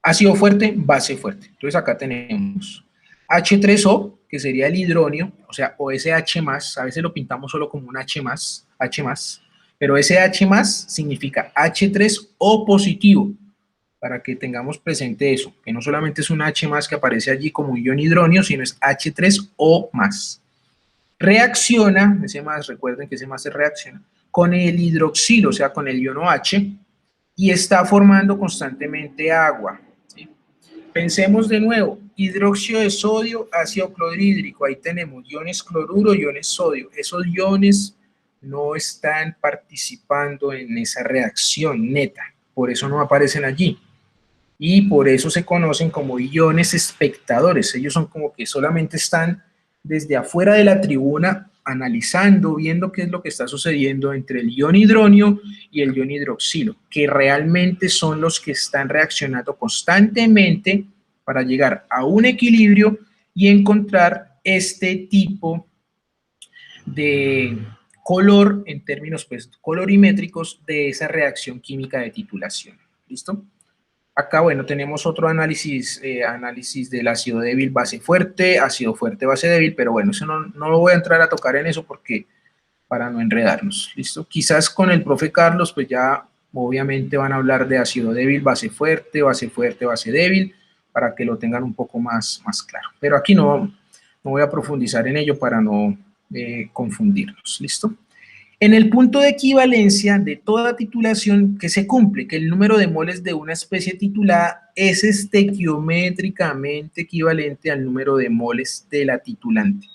Ácido fuerte, base fuerte. Entonces acá tenemos H3O, que sería el hidronio, o sea, OSH+, a veces lo pintamos solo como un H+, pero ese H+, significa H3O positivo, para que tengamos presente eso, que no solamente es un H+ que aparece allí como un ion hidronio, sino es H3O+. Reacciona, ese más, recuerden que ese más se reacciona, con el hidroxilo, o sea, con el iono H, y está formando constantemente agua. ¿Sí? Pensemos de nuevo, hidróxido de sodio, ácido clorhídrico, ahí tenemos iones cloruro, iones sodio. Esos iones no están participando en esa reacción neta, por eso no aparecen allí. Y por eso se conocen como iones espectadores. Ellos son como que solamente están desde afuera de la tribuna analizando, viendo qué es lo que está sucediendo entre el ion hidronio y el ion hidroxilo, que realmente son los que están reaccionando constantemente para llegar a un equilibrio y encontrar este tipo de color en términos pues, colorimétricos de esa reacción química de titulación. ¿Listo? Acá, bueno, tenemos otro análisis, análisis del ácido débil, base fuerte, ácido fuerte, base débil, pero bueno, eso no lo voy a entrar a tocar en eso porque para no enredarnos, ¿listo? Quizás con el profe Carlos, pues ya obviamente van a hablar de ácido débil, base fuerte, base débil, para que lo tengan un poco más claro. Pero aquí no voy a profundizar en ello para no confundirnos, ¿listo? En el punto de equivalencia de toda titulación que se cumple, que el número de moles de una especie titulada es estequiométricamente equivalente al número de moles de la titulante,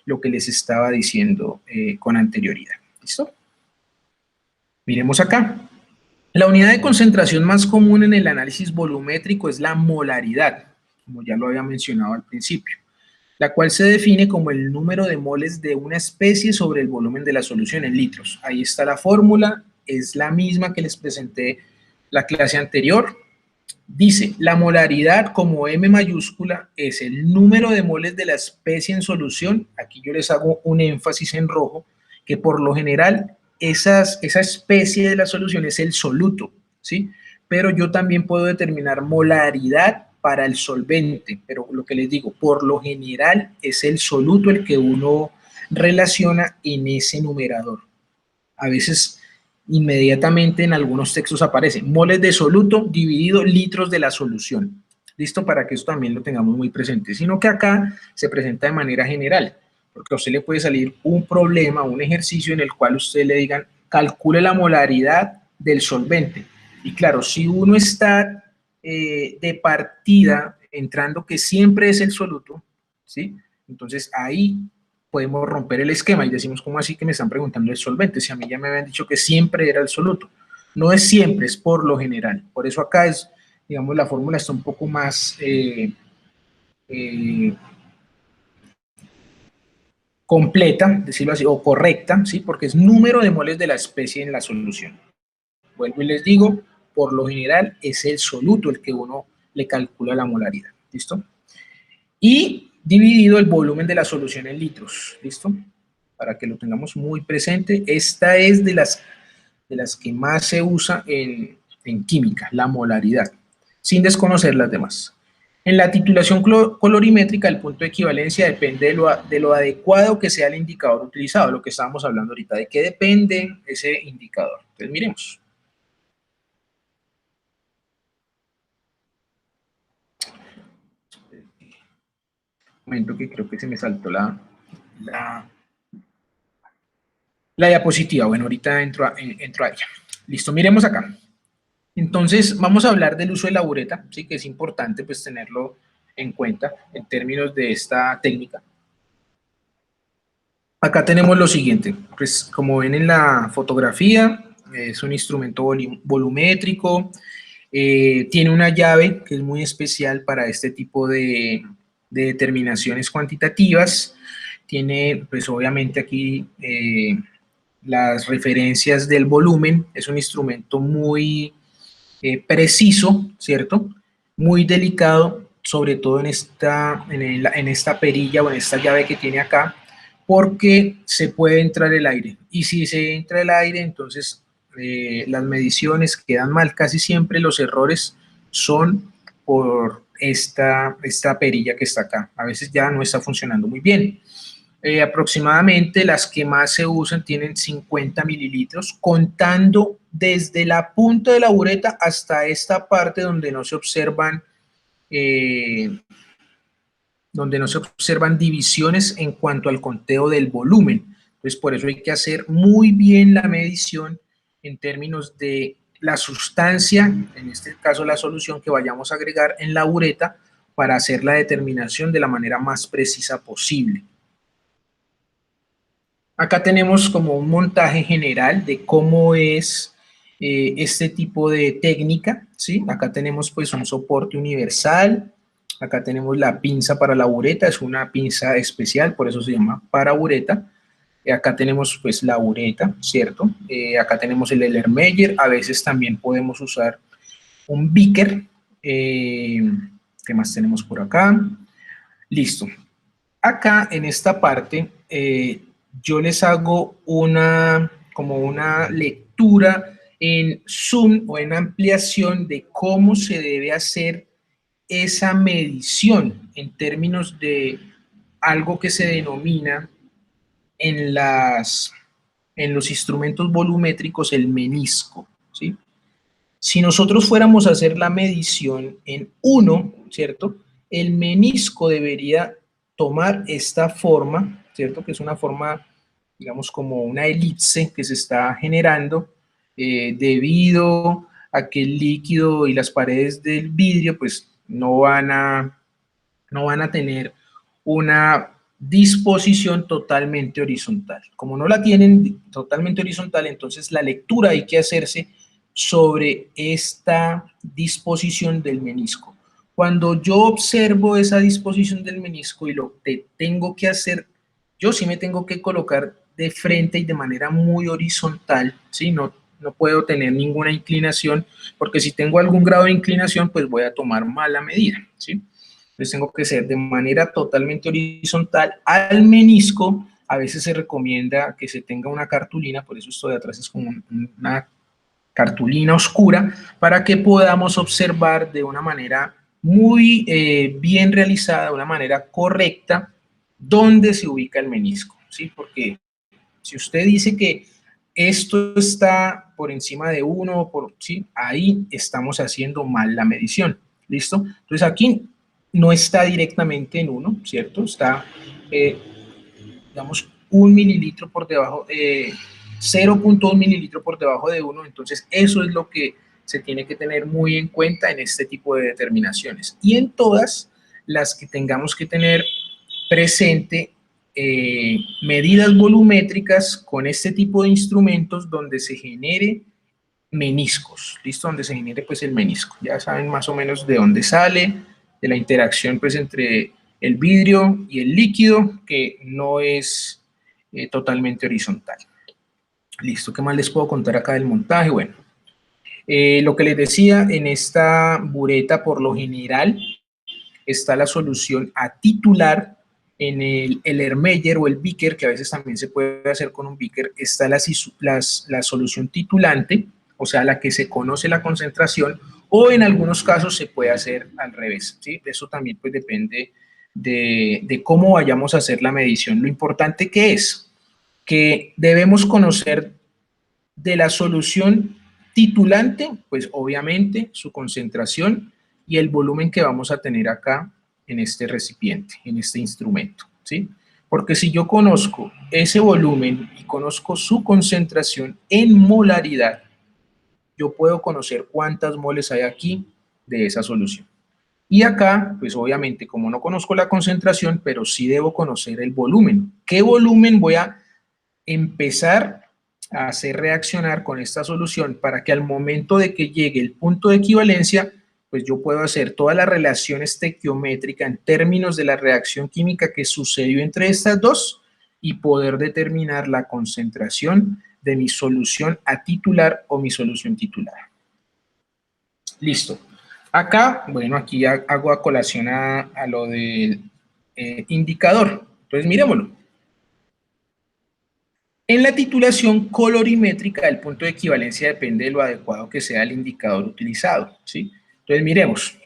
lo que les estaba diciendo con anterioridad. ¿Listo? Miremos acá. La unidad de concentración más común en el análisis volumétrico es la molaridad, como ya lo había mencionado al principio, la cual se define como el número de moles de una especie sobre el volumen de la solución en litros. Ahí está la fórmula, es la misma que les presenté la clase anterior. Dice, la molaridad como M mayúscula es el número de moles de la especie en solución. Aquí yo les hago un énfasis en rojo, que por lo general esa especie de la solución es el soluto, ¿sí? Pero yo también puedo determinar molaridad para el solvente, pero lo que les digo, por lo general es el soluto el que uno relaciona en ese numerador. A veces inmediatamente en algunos textos aparece moles de soluto dividido litros de la solución. Listo, para que esto también lo tengamos muy presente, sino que acá se presenta de manera general, porque a usted le puede salir un problema, un ejercicio en el cual usted le digan, calcule la molaridad del solvente. Y claro, si uno está de partida entrando que siempre es el soluto, ¿sí? Entonces ahí podemos romper el esquema y decimos, ¿cómo así que me están preguntando el solvente? Si a mí ya me habían dicho que siempre era el soluto. No es siempre, es por lo general. Por eso acá es, digamos, la fórmula está un poco más completa, decirlo así, o correcta, ¿sí? Porque es número de moles de la especie en la solución. Vuelvo y les digo, por lo general es el soluto el que uno le calcula la molaridad, ¿listo? Y dividido el volumen de la solución en litros, ¿listo? Para que lo tengamos muy presente. Esta es de las que más se usa en química, la molaridad, sin desconocer las demás. En la titulación colorimétrica, el punto de equivalencia depende de lo adecuado que sea el indicador utilizado, lo que estábamos hablando ahorita, de qué depende ese indicador. Entonces, miremos. Un momento que creo que se me saltó la diapositiva. Bueno, ahorita entro a ella. Listo, miremos acá. Entonces, vamos a hablar del uso de la bureta, sí, que es importante pues tenerlo en cuenta en términos de esta técnica. Acá tenemos lo siguiente, pues como ven en la fotografía, es un instrumento volumétrico, tiene una llave que es muy especial para este tipo de determinaciones cuantitativas, tiene pues obviamente aquí las referencias del volumen, es un instrumento muy preciso, ¿cierto? Muy delicado, sobre todo en esta perilla o en esta llave que tiene acá, porque se puede entrar el aire. Y si se entra el aire, entonces las mediciones quedan mal. Casi siempre los errores son por esta perilla que está acá. A veces ya no está funcionando muy bien. Aproximadamente las que más se usan tienen 50 mililitros, contando desde la punta de la bureta hasta esta parte donde no se observan divisiones en cuanto al conteo del volumen. Entonces, por eso hay que hacer muy bien la medición en términos de la sustancia, en este caso la solución que vayamos a agregar en la bureta para hacer la determinación de la manera más precisa posible. Acá tenemos como un montaje general de cómo es este tipo de técnica, ¿sí? Acá tenemos pues un soporte universal, acá tenemos la pinza para la bureta, es una pinza especial, por eso se llama para bureta. Acá tenemos pues la bureta, ¿cierto? Acá tenemos el Erlenmeyer, a veces también podemos usar un beaker. ¿Qué más tenemos por acá? Listo. Acá en esta parte yo les hago como una lectura en zoom o en ampliación de cómo se debe hacer esa medición en términos de algo que se denomina en los instrumentos volumétricos el menisco, ¿sí? Si nosotros fuéramos a hacer la medición en 1, ¿cierto? El menisco debería tomar esta forma, ¿cierto? Que es una forma, digamos, como una elipse que se está generando debido a que el líquido y las paredes del vidrio, pues, no van a tener una disposición totalmente horizontal. Como no la tienen totalmente horizontal, entonces la lectura hay que hacerse sobre esta disposición del menisco. Cuando yo observo esa disposición del menisco y lo que tengo que hacer, yo sí me tengo que colocar de frente y de manera muy horizontal, ¿sí? No puedo tener ninguna inclinación, porque si tengo algún grado de inclinación, pues voy a tomar mala medida, ¿sí? Entonces tengo que ser de manera totalmente horizontal al menisco. A veces se recomienda que se tenga una cartulina, por eso esto de atrás es como una cartulina oscura, para que podamos observar de una manera muy bien realizada, de una manera correcta, dónde se ubica el menisco, ¿sí? Porque si usted dice que esto está por encima de 1, ¿sí? Ahí estamos haciendo mal la medición, ¿listo? Entonces aquí no está directamente en 1, ¿cierto? Está, digamos, 1 mililitro por debajo, 0.1 mililitro por debajo de 1, entonces eso es lo que se tiene que tener muy en cuenta en este tipo de determinaciones. Y en todas las que tengamos que tener presente medidas volumétricas con este tipo de instrumentos donde se genere meniscos, ¿listo? Donde se genere pues el menisco. Ya saben más o menos de dónde sale, de la interacción pues entre el vidrio y el líquido, que no es totalmente horizontal. Listo, ¿qué más les puedo contar acá del montaje? Bueno, lo que les decía, en esta bureta por lo general está la solución a titular. En el Ermeyer o el Beaker, que a veces también se puede hacer con un Beaker, está la solución titulante, o sea, la que se conoce la concentración, o en algunos casos se puede hacer al revés, ¿sí? Eso también pues depende de cómo vayamos a hacer la medición. Lo importante que es que debemos conocer de la solución titulante, pues obviamente su concentración y el volumen que vamos a tener acá en este recipiente, en este instrumento, ¿sí? Porque si yo conozco ese volumen y conozco su concentración en molaridad, yo puedo conocer cuántas moles hay aquí de esa solución. Y acá, pues obviamente, como no conozco la concentración, pero sí debo conocer el volumen. ¿Qué volumen voy a empezar a hacer reaccionar con esta solución para que al momento de que llegue el punto de equivalencia, pues yo puedo hacer toda la relación estequiométrica en términos de la reacción química que sucedió entre estas dos y poder determinar la concentración de mi solución atitular o mi solución titular. Listo. Acá, bueno, aquí hago a colación a lo del indicador. Entonces, miremoslo. En la titulación colorimétrica, el punto de equivalencia depende de lo adecuado que sea el indicador utilizado, ¿sí? Entonces, miremos.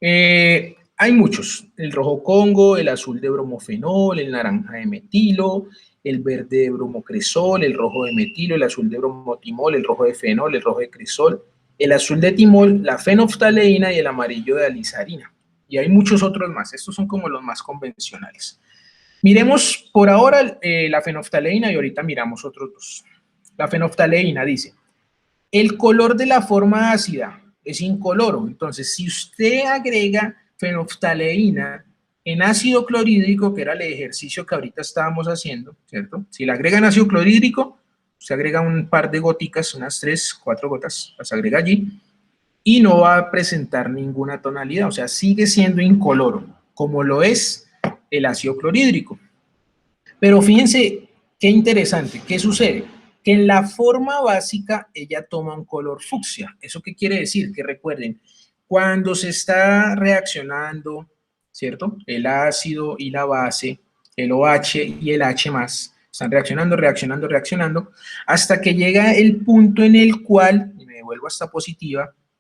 Hay muchos. El rojo Congo, el azul de bromofenol, el naranja de metilo, el verde de bromocresol, el rojo de metilo, el azul de bromotimol, el rojo de fenol, el rojo de cresol, el azul de timol, la fenoftaleína y el amarillo de alizarina. Y hay muchos otros más. Estos son como los más convencionales. Miremos por ahora la fenoftaleína y ahorita miramos otros dos. La fenoftaleína dice, el color de la forma ácida es incoloro. Entonces, si usted agrega fenoftaleína en ácido clorhídrico, que era el ejercicio que ahorita estábamos haciendo, ¿cierto? Si le agrega en ácido clorhídrico, usted agrega un par de goticas, unas 3, 4 gotas, las agrega allí, y no va a presentar ninguna tonalidad, o sea, sigue siendo incoloro, como lo es el ácido clorhídrico. Pero fíjense qué interesante, ¿qué sucede? Que en la forma básica ella toma un color fucsia. ¿Eso qué quiere decir? Que recuerden, cuando se está reaccionando, ¿cierto? El ácido y la base, el OH y el H+, están reaccionando, hasta que llega el punto en el cual, y me devuelvo a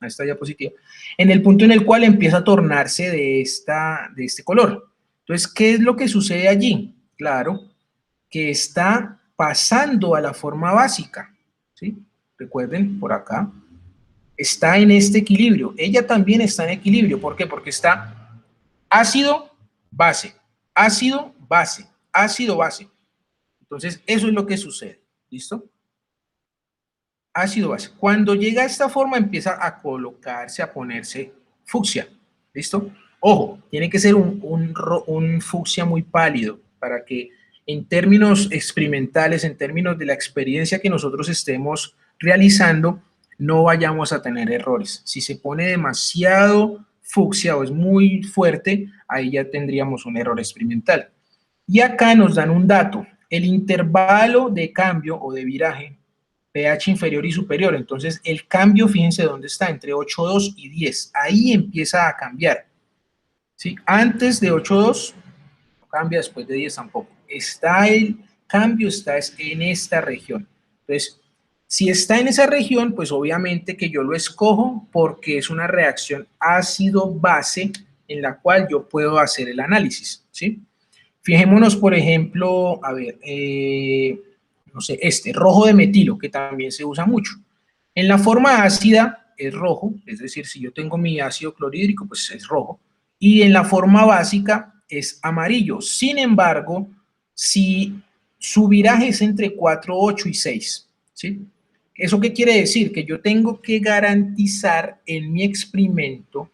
esta diapositiva, en el punto en el cual empieza a tornarse de este color. Entonces, ¿qué es lo que sucede allí? Claro, que está pasando a la forma básica, ¿sí? Recuerden, por acá, está en este equilibrio. Ella también está en equilibrio. ¿Por qué? Porque está ácido, base, ácido, base, ácido, base. Entonces, eso es lo que sucede, ¿listo? Ácido, base. Cuando llega a esta forma, empieza a colocarse, a ponerse fucsia, ¿listo? Ojo, tiene que ser un fucsia muy pálido para que en términos experimentales, en términos de la experiencia que nosotros estemos realizando, no vayamos a tener errores. Si se pone demasiado fucsia o es muy fuerte, ahí ya tendríamos un error experimental. Y acá nos dan un dato, el intervalo de cambio o de viraje, pH inferior y superior. Entonces, el cambio, fíjense dónde está, entre 8,2 y 10. Ahí empieza a cambiar. ¿Sí? Antes de 8,2 no cambia, después de 10 tampoco. Está el cambio, está en esta región. Entonces, si está en esa región, pues obviamente que yo lo escojo porque es una reacción ácido-base en la cual yo puedo hacer el análisis, ¿sí? Fijémonos, por ejemplo, a ver, no sé, rojo de metilo, que también se usa mucho. En la forma ácida es rojo, es decir, si yo tengo mi ácido clorhídrico, pues es rojo, y en la forma básica es amarillo. Sin embargo, si su viraje es entre 4, 8 y 6, ¿sí? ¿Eso qué quiere decir? Que yo tengo que garantizar en mi experimento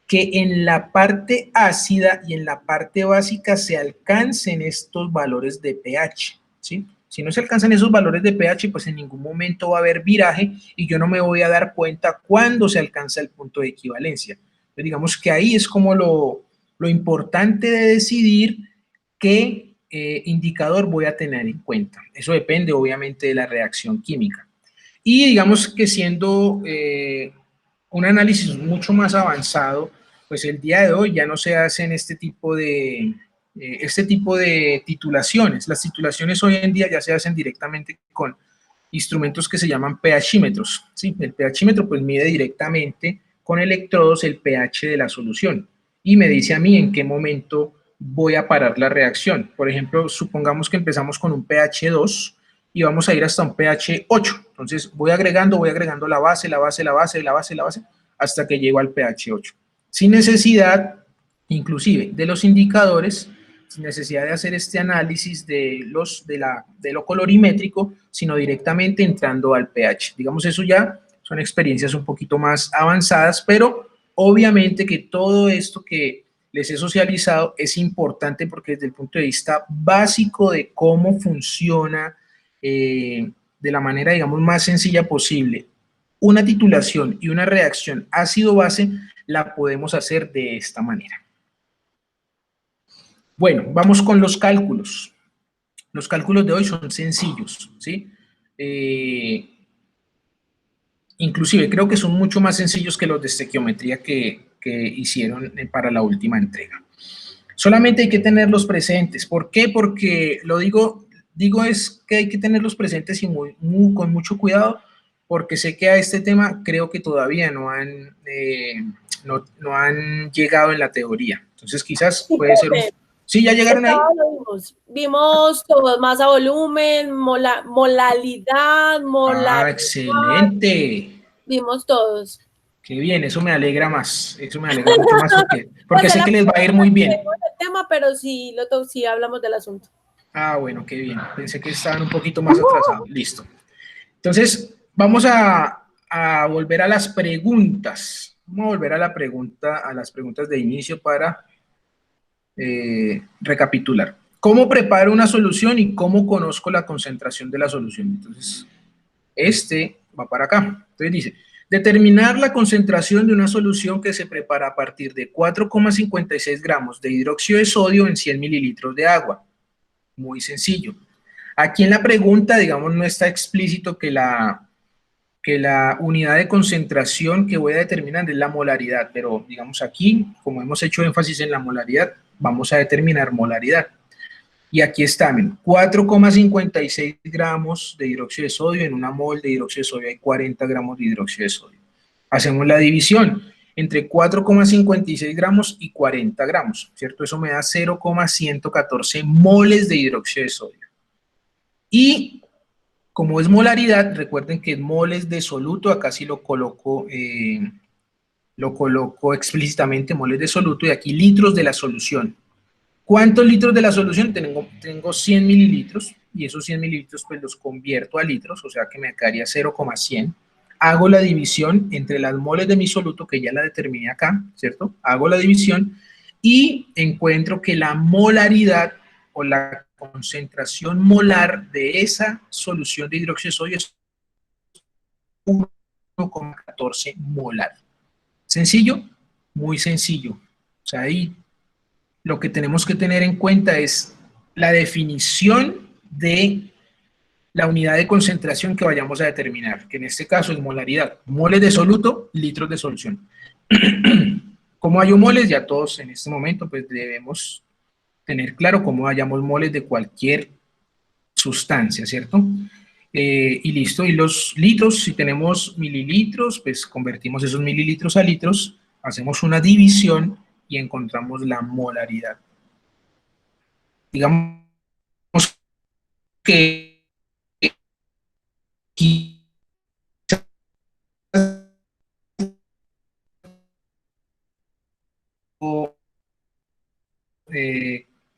que en la parte ácida y en la parte básica se alcancen estos valores de pH, ¿sí? Si no se alcanzan esos valores de pH, pues en ningún momento va a haber viraje y yo no me voy a dar cuenta cuándo se alcanza el punto de equivalencia. Entonces, digamos que ahí es como lo importante de decidir qué indicador voy a tener en cuenta. Eso depende obviamente de la reacción química. Y digamos que siendo un análisis mucho más avanzado, pues el día de hoy ya no se hacen este tipo de titulaciones. Las titulaciones hoy en día ya se hacen directamente con instrumentos que se llaman pHímetros, ¿sí? El pHímetro pues mide directamente con electrodos el pH de la solución y me dice a mí en qué momento voy a parar la reacción. Por ejemplo, supongamos que empezamos con un pH 2 y vamos a ir hasta un pH 8. Entonces voy agregando la base, hasta que llego al pH 8. Sin necesidad, inclusive, de los indicadores, sin necesidad de hacer este análisis de lo colorimétrico, sino directamente entrando al pH. Digamos, eso ya son experiencias un poquito más avanzadas, pero obviamente que todo esto que les he socializado es importante porque desde el punto de vista básico de cómo funciona de la manera, digamos, más sencilla posible, una titulación y una reacción ácido-base la podemos hacer de esta manera. Bueno, vamos con los cálculos. Los cálculos de hoy son sencillos, ¿sí? Inclusive creo que son mucho más sencillos que los de estequiometría que hicieron para la última entrega. Solamente hay que tenerlos presentes. ¿Por qué? Porque lo digo es que hay que tenerlos presentes y con mucho cuidado, porque sé que a este tema creo que todavía no han llegado en la teoría. Entonces quizás puede ser un... ¿Sí, ya llegaron ahí? Vimos todo, masa, volumen, molalidad, Ah, excelente. Vimos todos. Qué bien, eso me alegra más, eso me alegra mucho más porque sé que les va a ir muy bien. El tema, pero sí hablamos del asunto. Ah, bueno, qué bien. Pensé que estaban un poquito más atrasados. Listo. Entonces, vamos a volver a las preguntas. Vamos a volver a las preguntas de inicio para recapitular. ¿Cómo preparo una solución y cómo conozco la concentración de la solución? Entonces, este va para acá. Entonces dice, determinar la concentración de una solución que se prepara a partir de 4,56 gramos de hidróxido de sodio en 100 mililitros de agua. Muy sencillo. Aquí en la pregunta, digamos, no está explícito que la unidad de concentración que voy a determinar es la molaridad, pero digamos aquí, como hemos hecho énfasis en la molaridad, vamos a determinar molaridad. Y aquí están, 4,56 gramos de hidróxido de sodio, en una mol de hidróxido de sodio hay 40 gramos de hidróxido de sodio. Hacemos la división entre 4,56 gramos y 40 gramos, ¿cierto? Eso me da 0,114 moles de hidróxido de sodio. Y como es molaridad, recuerden que es moles de soluto, acá sí lo coloco explícitamente, moles de soluto, y aquí litros de la solución. ¿Cuántos litros de la solución? Tengo 100 mililitros, y esos 100 mililitros pues los convierto a litros, o sea que me quedaría 0,100. Hago la división entre las moles de mi soluto, que ya la determiné acá, ¿cierto? Hago la división y encuentro que la molaridad o la concentración molar de esa solución de hidróxido de sodio es 1,14 molar. ¿Sencillo? Muy sencillo. O sea, ahí lo que tenemos que tener en cuenta es la definición de la unidad de concentración que vayamos a determinar, que en este caso es molaridad. Moles de soluto, litros de solución. ¿Cómo hallo moles? Ya todos en este momento pues debemos tener claro cómo hallamos moles de cualquier sustancia, ¿cierto? Y listo, y los litros, si tenemos mililitros, pues convertimos esos mililitros a litros, hacemos una división y encontramos la molaridad. Digamos que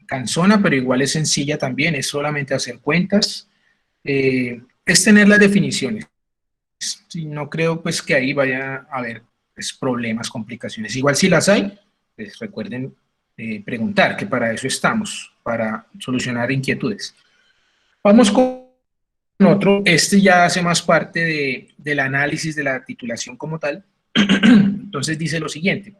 cansona, pero igual es sencilla también, es solamente hacer cuentas, es tener las definiciones. Sí, no creo pues que ahí vaya a haber pues, problemas, complicaciones. Igual si las hay, pues recuerden preguntar, que para eso estamos, para solucionar inquietudes. Vamos con otro, este ya hace más parte del análisis de la titulación como tal. Entonces dice lo siguiente: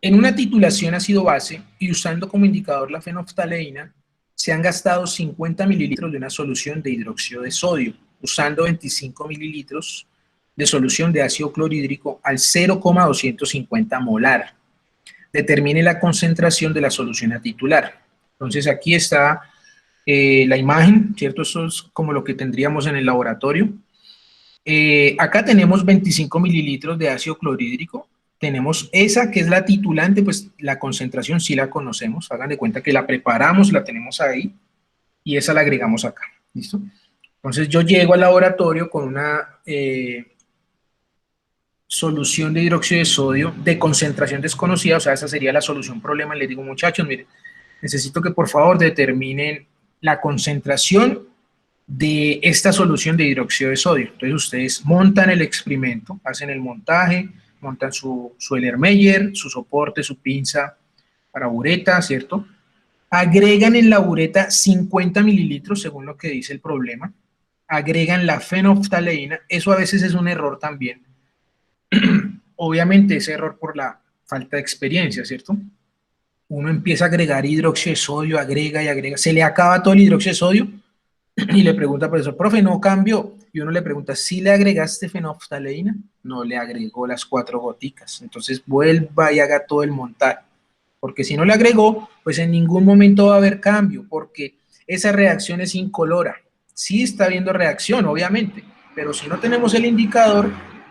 en una titulación ácido base y usando como indicador la fenolftaleína, se han gastado 50 mililitros de una solución de hidróxido de sodio, usando 25 mililitros de solución de ácido clorhídrico al 0,250 molar. Determine la concentración de la solución a titular. Entonces aquí está la imagen, ¿cierto? Esto es como lo que tendríamos en el laboratorio. Acá tenemos 25 mililitros de ácido clorhídrico. Tenemos esa que es la titulante, pues la concentración sí la conocemos. Hagan de cuenta que la preparamos, la tenemos ahí y esa la agregamos acá. ¿Listo? Entonces yo llego al laboratorio con una solución de hidróxido de sodio de concentración desconocida, o sea, esa sería la solución problema. Les digo, muchachos, miren, necesito que por favor determinen la concentración de esta solución de hidróxido de sodio. Entonces ustedes montan el experimento, hacen el montaje, montan su Erlenmeyer, su soporte, su pinza para bureta, ¿cierto? Agregan en la bureta 50 mililitros, según lo que dice el problema. Agregan la fenolftaleína, eso a veces es un error también. Obviamente es error por la falta de experiencia, ¿cierto? Uno empieza a agregar hidróxido de sodio, agrega y agrega, se le acaba todo el hidróxido de sodio y le pregunta al profesor, profe, ¿no cambió? Y uno le pregunta, ¿sí le agregaste fenolftaleína? No, le agregó las 4 goticas. Entonces vuelva y haga todo el montaje. Porque si no le agregó, pues en ningún momento va a haber cambio, porque esa reacción es incolora. Sí está habiendo reacción, obviamente, pero si no tenemos el indicador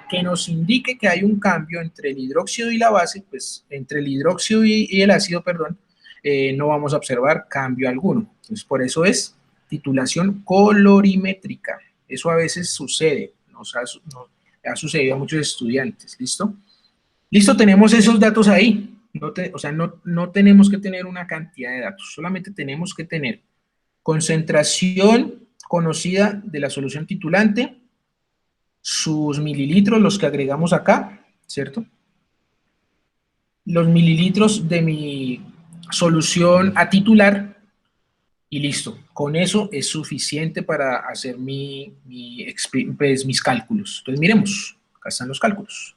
que nos indique que hay un cambio entre el hidróxido y la base, pues entre el hidróxido y el ácido, perdón, no vamos a observar cambio alguno. Entonces, por eso es titulación colorimétrica. Eso a veces sucede, nos ha sucedido a muchos estudiantes. ¿Listo? Listo, tenemos esos datos ahí. No tenemos que tener una cantidad de datos, solamente tenemos que tener concentración conocida de la solución titulante, sus mililitros, los que agregamos acá, ¿cierto? Los mililitros de mi solución a titular y listo. Con eso es suficiente para hacer mis cálculos. Entonces, miremos, acá están los cálculos.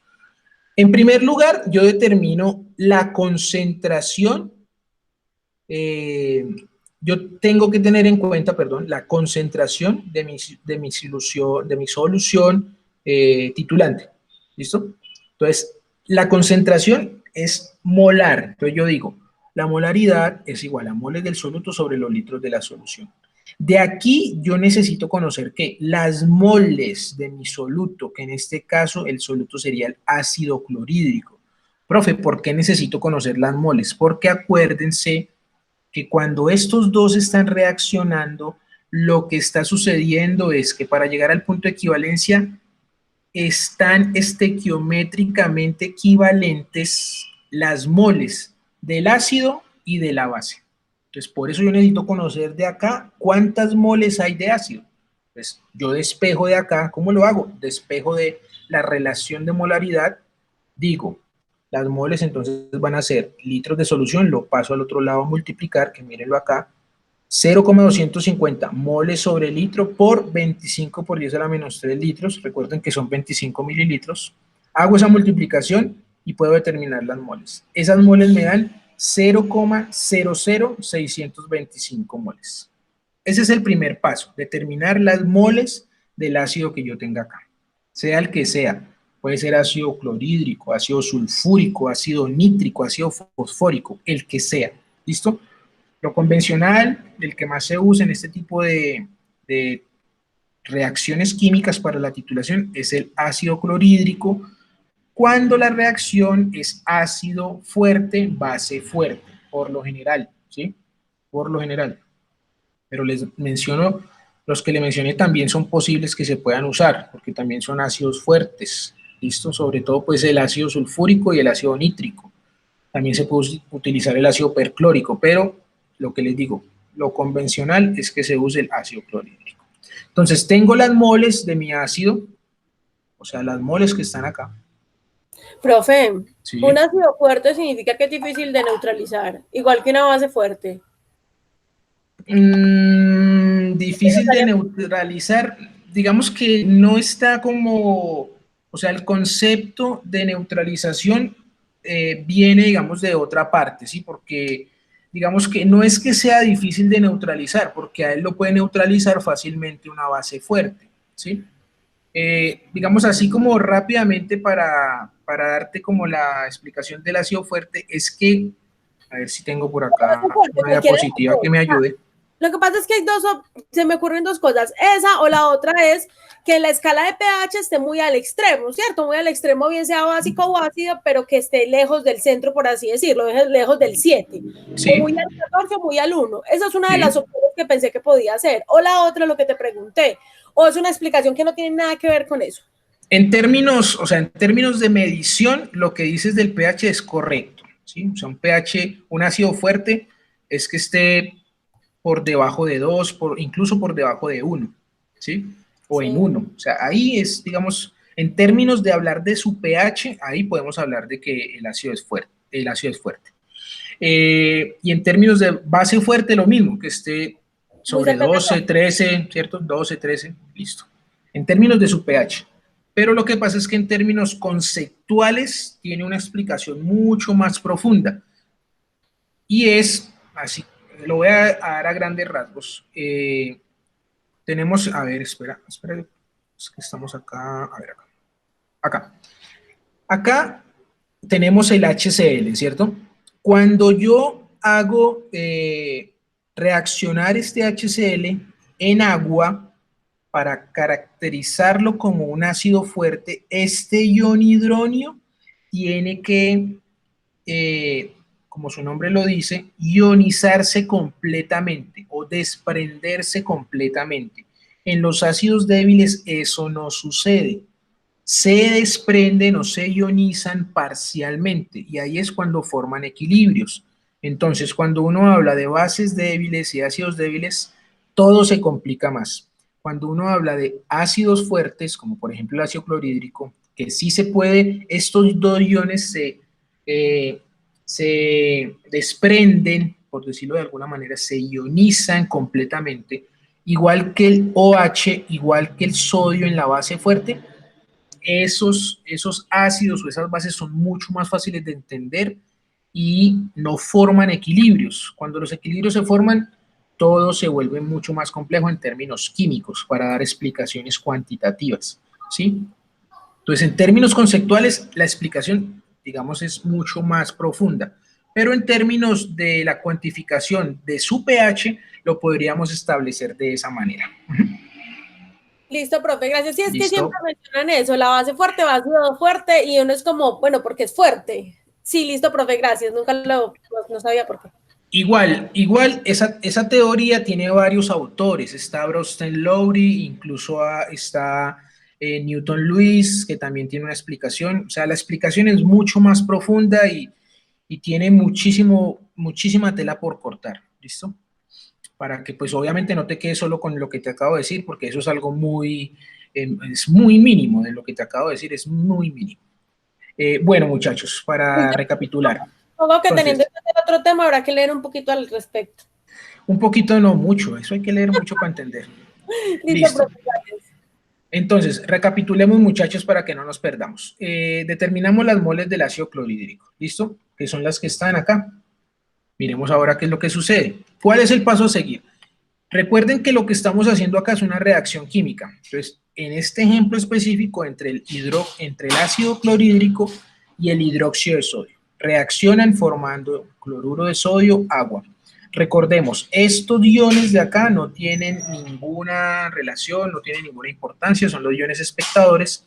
En primer lugar, yo determino la concentración, yo tengo que tener en cuenta, perdón, la concentración de mi solución titulante. ¿Listo? Entonces, la concentración es molar. Entonces yo digo, la molaridad es igual a moles del soluto sobre los litros de la solución. De aquí yo necesito conocer que las moles de mi soluto, que en este caso el soluto sería el ácido clorhídrico. Profe, ¿por qué necesito conocer las moles? Porque acuérdense que cuando estos dos están reaccionando, lo que está sucediendo es que para llegar al punto de equivalencia están estequiométricamente equivalentes las moles del ácido y de la base. Entonces, por eso yo necesito conocer de acá cuántas moles hay de ácido. Pues yo despejo de acá, ¿cómo lo hago? Despejo de la relación de molaridad, digo, las moles entonces van a ser litros de solución, lo paso al otro lado a multiplicar, que mírenlo acá, 0,250 moles sobre litro por 25 por 10 a la menos 3 litros, recuerden que son 25 mililitros, hago esa multiplicación y puedo determinar las moles. Esas moles me dan 0,00625 moles. Ese es el primer paso, determinar las moles del ácido que yo tenga acá, sea el que sea. Puede ser ácido clorhídrico, ácido sulfúrico, ácido nítrico, ácido fosfórico, el que sea. ¿Listo? Lo convencional, el que más se usa en este tipo de reacciones químicas para la titulación es el ácido clorhídrico, cuando la reacción es ácido fuerte, base fuerte, por lo general, ¿sí? Por lo general. Pero les menciono, los que le mencioné también son posibles que se puedan usar, porque también son ácidos fuertes, ¿listo? Sobre todo pues el ácido sulfúrico y el ácido nítrico. También se puede utilizar el ácido perclórico, pero lo que les digo, lo convencional es que se use el ácido clorhídrico. Entonces, tengo las moles de mi ácido, o sea, las moles que están acá. Profe, Sí. un ácido fuerte significa que es difícil de neutralizar, igual que una base fuerte. Difícil de neutralizar, digamos que no está como, o sea, el concepto de neutralización viene, digamos, de otra parte, ¿sí? Porque, digamos que no es que sea difícil de neutralizar, porque a él lo puede neutralizar fácilmente una base fuerte, ¿sí? Digamos así como rápidamente para darte como la explicación del ácido fuerte, es que, a ver si tengo por acá una diapositiva que me ayude. Lo que pasa es que hay se me ocurren dos cosas. Esa o la otra es que la escala de pH esté muy al extremo, ¿cierto? Muy al extremo, bien sea básico o ácido, pero que esté lejos del centro, por así decirlo, lejos del 7. Sí. O muy al 14 o muy al 1. Esa es una de las opciones que pensé que podía hacer. O la otra, lo que te pregunté. O es una explicación que no tiene nada que ver con eso. En términos, o sea, en términos de medición, lo que dices del pH es correcto, ¿sí? O sea, un pH, un ácido fuerte, es que esté por debajo de 2, incluso por debajo de 1, ¿sí? O en 1. O sea, ahí es, digamos, en términos de hablar de su pH, ahí podemos hablar de que el ácido es fuerte. Y en términos de base fuerte, lo mismo, que esté sobre 12, 13, ¿cierto? 12, 13, listo. En términos de su pH. Pero lo que pasa es que en términos conceptuales tiene una explicación mucho más profunda. Y es así, lo voy a dar a grandes rasgos. Tenemos, a ver, espera, es que estamos acá, a ver, acá tenemos el HCl, ¿cierto? Cuando yo hago reaccionar este HCl en agua para caracterizarlo como un ácido fuerte, este ion hidronio tiene que, como su nombre lo dice, ionizarse completamente o desprenderse completamente. En los ácidos débiles eso no sucede. Se desprenden o se ionizan parcialmente y ahí es cuando forman equilibrios. Entonces, cuando uno habla de bases débiles y ácidos débiles, todo se complica más. Cuando uno habla de ácidos fuertes, como por ejemplo el ácido clorhídrico, que sí se puede, estos dos iones se desprenden, por decirlo de alguna manera, se ionizan completamente, igual que el OH, igual que el sodio en la base fuerte. Esos ácidos o esas bases son mucho más fáciles de entender y no forman equilibrios. Cuando los equilibrios se forman, todo se vuelve mucho más complejo en términos químicos para dar explicaciones cuantitativas, ¿sí? Entonces, en términos conceptuales, la explicación, digamos, es mucho más profunda, pero en términos de la cuantificación de su pH, lo podríamos establecer de esa manera. Listo, profe, gracias. Sí, es que siempre mencionan eso, la base fuerte, base fuerte, y uno es como, bueno, porque es fuerte. Sí, listo, profe, gracias. Nunca no sabía por qué. Igual, esa teoría tiene varios autores. Está Bronsted-Lowry, incluso está Newton-Lewis, que también tiene una explicación. O sea, la explicación es mucho más profunda y tiene muchísima tela por cortar. ¿Listo? Para que pues obviamente no te quedes solo con lo que te acabo de decir, porque eso es algo es muy mínimo de lo que te acabo de decir, es muy mínimo. Bueno, muchachos, para recapitular. Supongo que teniendo otro tema habrá que leer un poquito al respecto. Un poquito, no mucho, eso hay que leer mucho para entender. Listo. Entonces, recapitulemos, muchachos, para que no nos perdamos. Determinamos las moles del ácido clorhídrico, ¿listo? Que son las que están acá. Miremos ahora qué es lo que sucede. ¿Cuál es el paso a seguir? Recuerden que lo que estamos haciendo acá es una reacción química. Entonces, en este ejemplo específico, entre el ácido clorhídrico y el hidróxido de sodio, reaccionan formando cloruro de sodio, agua. Recordemos, estos iones de acá no tienen ninguna relación, no tienen ninguna importancia, son los iones espectadores.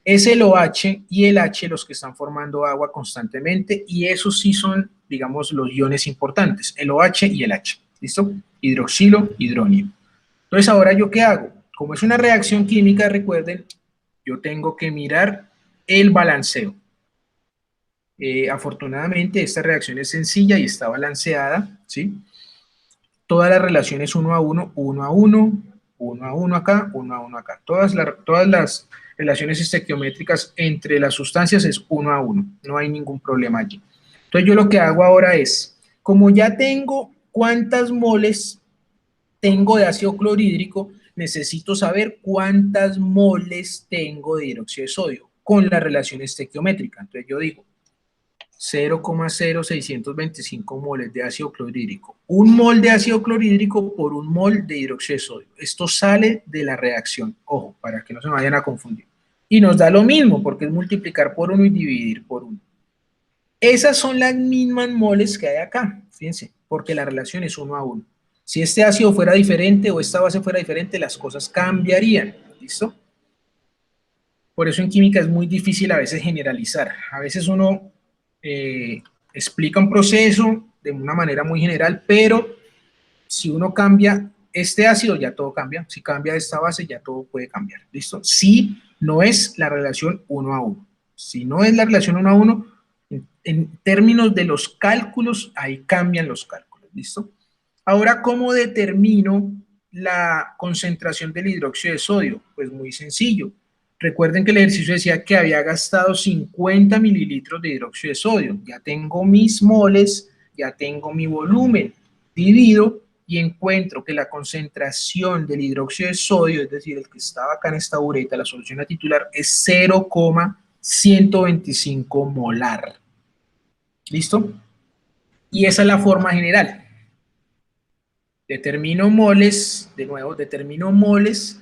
Es el OH y el H los que están formando agua constantemente y esos sí son, digamos, los iones importantes, el OH y el H. ¿Listo? Hidroxilo, hidronio. Entonces, ahora, ¿yo qué hago? Como es una reacción química, recuerden, yo tengo que mirar el balanceo. Afortunadamente, esta reacción es sencilla y está balanceada, ¿sí? Todas las relaciones 1 a 1, 1 a 1, 1 a 1 acá, 1 a 1 acá. Todas las relaciones estequiométricas entre las sustancias es 1 a 1, no hay ningún problema allí. Entonces yo lo que hago ahora es, como ya tengo cuántas moles tengo de ácido clorhídrico, necesito saber cuántas moles tengo de hidróxido de sodio con la relación estequiométrica. Entonces yo digo 0,0625 moles de ácido clorhídrico. Un mol de ácido clorhídrico por un mol de hidróxido de sodio. Esto sale de la reacción. Ojo, para que no se me vayan a confundir. Y nos da lo mismo, porque es multiplicar por 1 y dividir por 1. Esas son las mismas moles que hay acá, fíjense, porque la relación es 1 a 1. Si este ácido fuera diferente o esta base fuera diferente, las cosas cambiarían, ¿listo? Por eso en química es muy difícil a veces generalizar. A veces uno explica un proceso de una manera muy general, pero si uno cambia este ácido, ya todo cambia. Si cambia esta base, ya todo puede cambiar, ¿listo? Si no es la relación 1 a 1. Si no es la relación 1 a 1, en términos de los cálculos, ahí cambian los cálculos, ¿listo? Ahora, ¿cómo determino la concentración del hidróxido de sodio? Pues muy sencillo. Recuerden que el ejercicio decía que había gastado 50 mililitros de hidróxido de sodio. Ya tengo mis moles, ya tengo mi volumen. Divido y encuentro que la concentración del hidróxido de sodio, es decir, el que estaba acá en esta bureta, la solución a titular, es 0,125 molar. ¿Listo? Y esa es la forma general. Determino moles, de nuevo, determino moles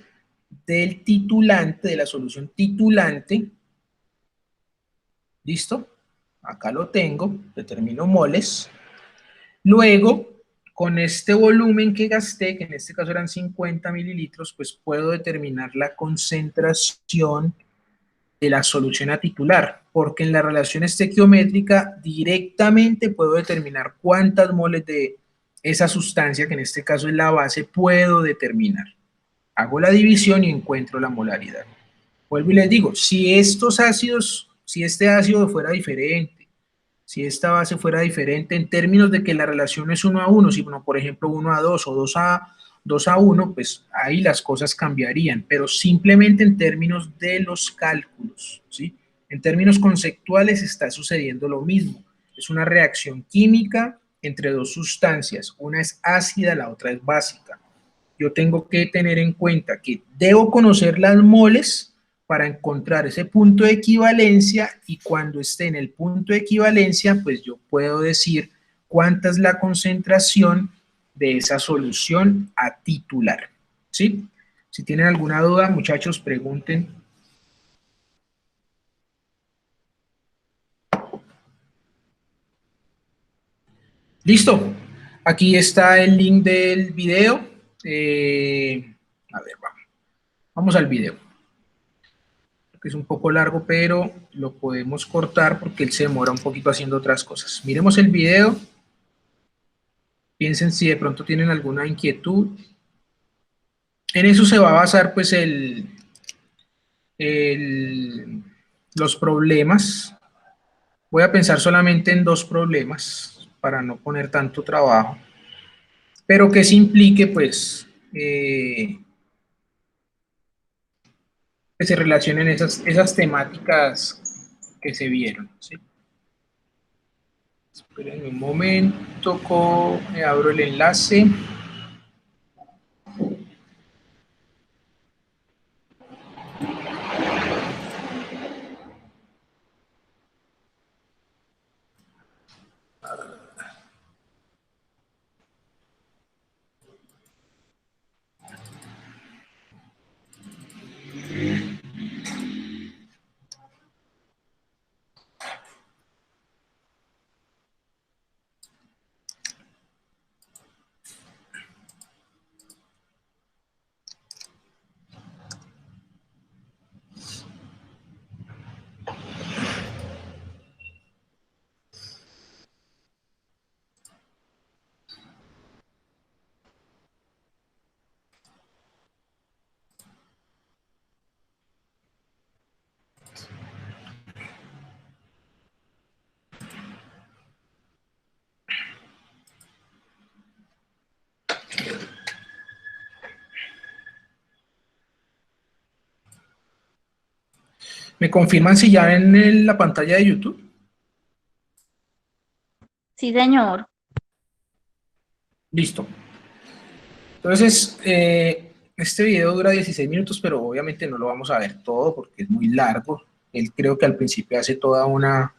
del titulante, de la solución titulante. ¿Listo? Acá lo tengo, determino moles. Luego, con este volumen que gasté, que en este caso eran 50 mililitros, pues puedo determinar la concentración de la solución a titular, porque en la relación estequiométrica directamente puedo determinar cuántas moles de esa sustancia, que en este caso es la base, puedo determinar. Hago la división y encuentro la molaridad. Vuelvo y les digo, si estos ácidos, si este ácido fuera diferente, si esta base fuera diferente en términos de que la relación no es 1 a 1, sino por ejemplo 1 a 2 o 2 a 1, pues ahí las cosas cambiarían, pero simplemente en términos de los cálculos, ¿sí? En términos conceptuales está sucediendo lo mismo. Es una reacción química entre dos sustancias, una es ácida, la otra es básica. Yo tengo que tener en cuenta que debo conocer las moles para encontrar ese punto de equivalencia, y cuando esté en el punto de equivalencia, pues yo puedo decir cuánta es la concentración de esa solución a titular, ¿sí? Si tienen alguna duda, muchachos, pregunten. Listo. Aquí está el link del video. A ver, vamos al video. Que es un poco largo, pero lo podemos cortar porque él se demora un poquito haciendo otras cosas. Miremos el video, piensen si de pronto tienen alguna inquietud. En eso se va a basar pues los problemas. Voy a pensar solamente en dos problemas para no poner tanto trabajo, pero que se implique pues que se relacionen esas temáticas que se vieron, ¿sí? Esperen un momento, me abro el enlace. ¿Me confirman si ya ven la pantalla de YouTube? Sí, señor. Listo. Entonces, este video dura 16 minutos, pero obviamente no lo vamos a ver todo porque es muy largo. Él creo que al principio hace toda una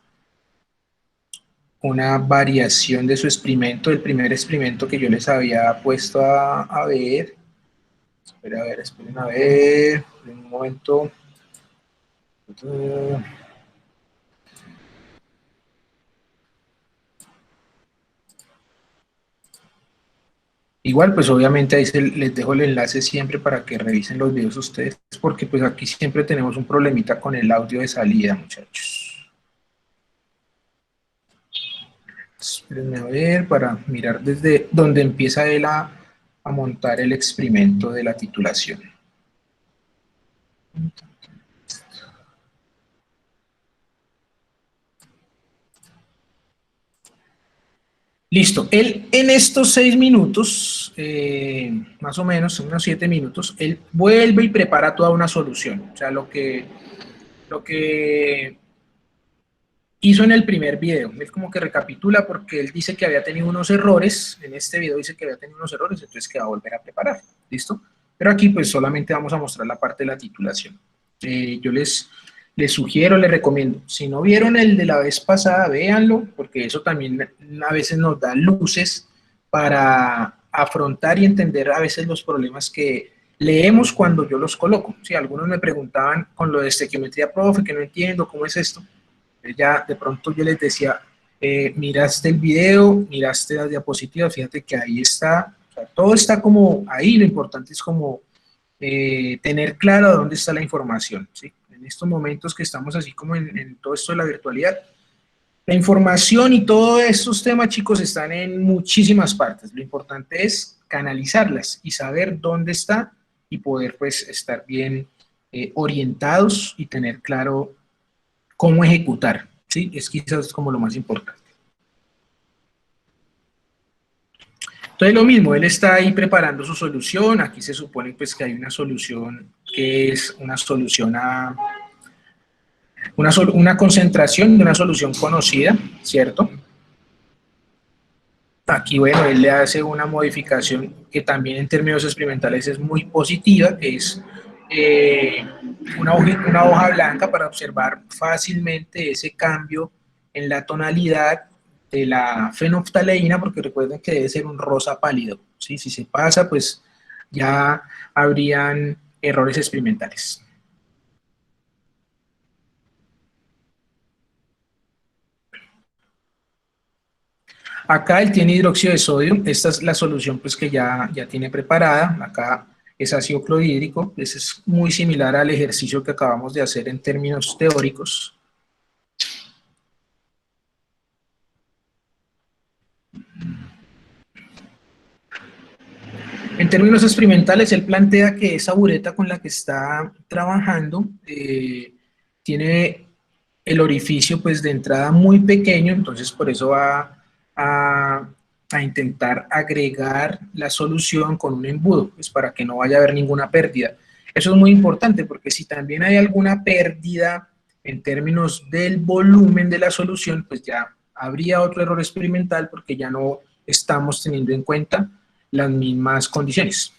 variación de su experimento, el primer experimento que yo les había puesto a ver. Esperen a ver, en un momento. Igual, pues obviamente ahí les dejo el enlace siempre para que revisen los videos ustedes, porque pues aquí siempre tenemos un problemita con el audio de salida, muchachos. Espérenme a ver para mirar desde donde empieza él a montar el experimento de la titulación. Listo, él en estos 6 minutos, más o menos, unos 7 minutos, él vuelve y prepara toda una solución. O sea, lo que hizo en el primer video, él como que recapitula porque él dice que había tenido unos errores, en este video dice que había tenido unos errores, entonces que va a volver a preparar, ¿listo? Pero aquí pues solamente vamos a mostrar la parte de la titulación. Yo les sugiero, les recomiendo, si no vieron el de la vez pasada, véanlo, porque eso también a veces nos da luces para afrontar y entender a veces los problemas que leemos cuando yo los coloco. Si algunos me preguntaban con lo de estequiometría, profe, que no entiendo, ¿cómo es esto? Ya de pronto yo les decía, miraste el video, miraste las diapositivas, fíjate que ahí está, o sea, todo está como ahí, lo importante es como tener claro dónde está la información, ¿sí? En estos momentos que estamos así como en todo esto de la virtualidad, la información y todos estos temas, chicos, están en muchísimas partes. Lo importante es canalizarlas y saber dónde está y poder, pues, estar bien orientados y tener claro cómo ejecutar, ¿sí? Es quizás como lo más importante. Entonces lo mismo, él está ahí preparando su solución. Aquí se supone pues que hay una solución que es una solución a una concentración de una solución conocida, ¿cierto? Aquí, bueno, él le hace una modificación que también en términos experimentales es muy positiva, que es una hoja blanca para observar fácilmente ese cambio en la tonalidad de la fenolftaleína, porque recuerden que debe ser un rosa pálido, ¿sí? Si se pasa, pues ya habrían errores experimentales. Acá él tiene hidróxido de sodio, esta es la solución pues que ya tiene preparada, acá es ácido clorhídrico, ese es muy similar al ejercicio que acabamos de hacer en términos teóricos. En términos experimentales, él plantea que esa bureta con la que está trabajando tiene el orificio pues de entrada muy pequeño, entonces por eso va a intentar agregar la solución con un embudo, pues para que no vaya a haber ninguna pérdida. Eso es muy importante porque si también hay alguna pérdida en términos del volumen de la solución, pues ya habría otro error experimental porque ya no estamos teniendo en cuenta las mismas condiciones.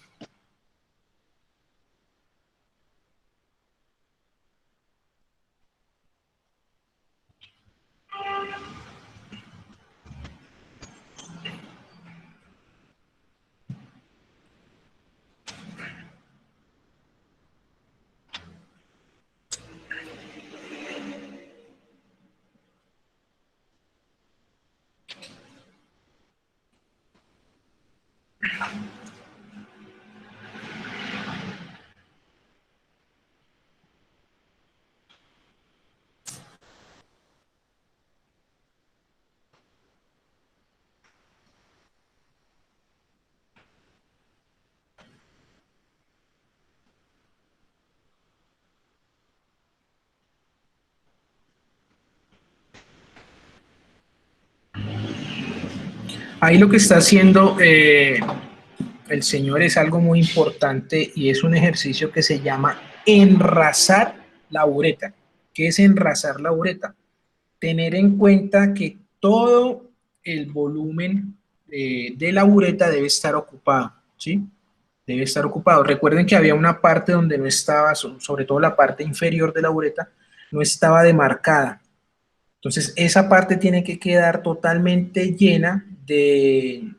Ahí lo que está haciendo el señor es algo muy importante y es un ejercicio que se llama enrasar la bureta. ¿Qué es enrasar la uretra? Tener en cuenta que todo el volumen de la uretra debe estar ocupado, ¿sí? Debe estar ocupado. Recuerden que había una parte donde no estaba, sobre todo la parte inferior de la uretra, no estaba demarcada. Entonces, esa parte tiene que quedar totalmente llena de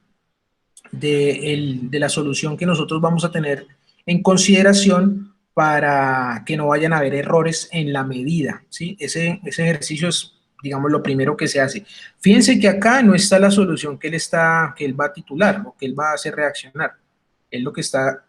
la solución que nosotros vamos a tener en consideración para que no vayan a haber errores en la medida, ¿sí? Ese ejercicio es, digamos, lo primero que se hace. Fíjense que acá no está la solución que él va a titular o que él va a hacer reaccionar. Él lo que está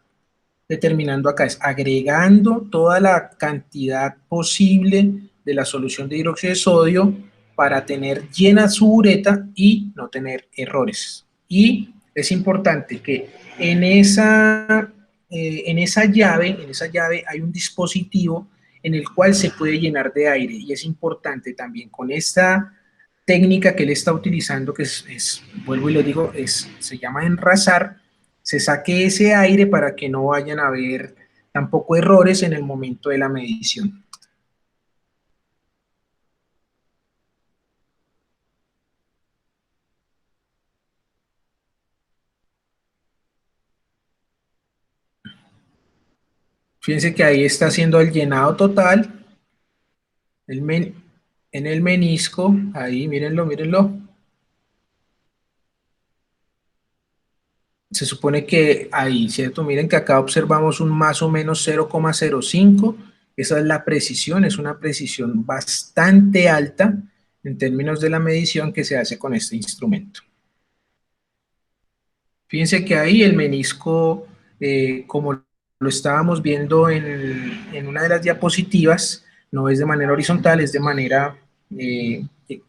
determinando acá es agregando toda la cantidad posible de la solución de hidróxido de sodio para tener llena su uretra y no tener errores. Y es importante que en esa llave hay un dispositivo en el cual se puede llenar de aire y es importante también con esta técnica que él está utilizando, que vuelvo y lo digo, se llama enrasar, se saque ese aire para que no vayan a haber tampoco errores en el momento de la medición. Fíjense que ahí está haciendo el llenado total, el en el menisco, ahí mírenlo, mírenlo. Se supone que ahí, ¿cierto? Miren que acá observamos un más o menos 0,05. Esa es la precisión, es una precisión bastante alta en términos de la medición que se hace con este instrumento. Fíjense que ahí el menisco, como lo estábamos viendo en una de las diapositivas, no es de manera horizontal, es de manera,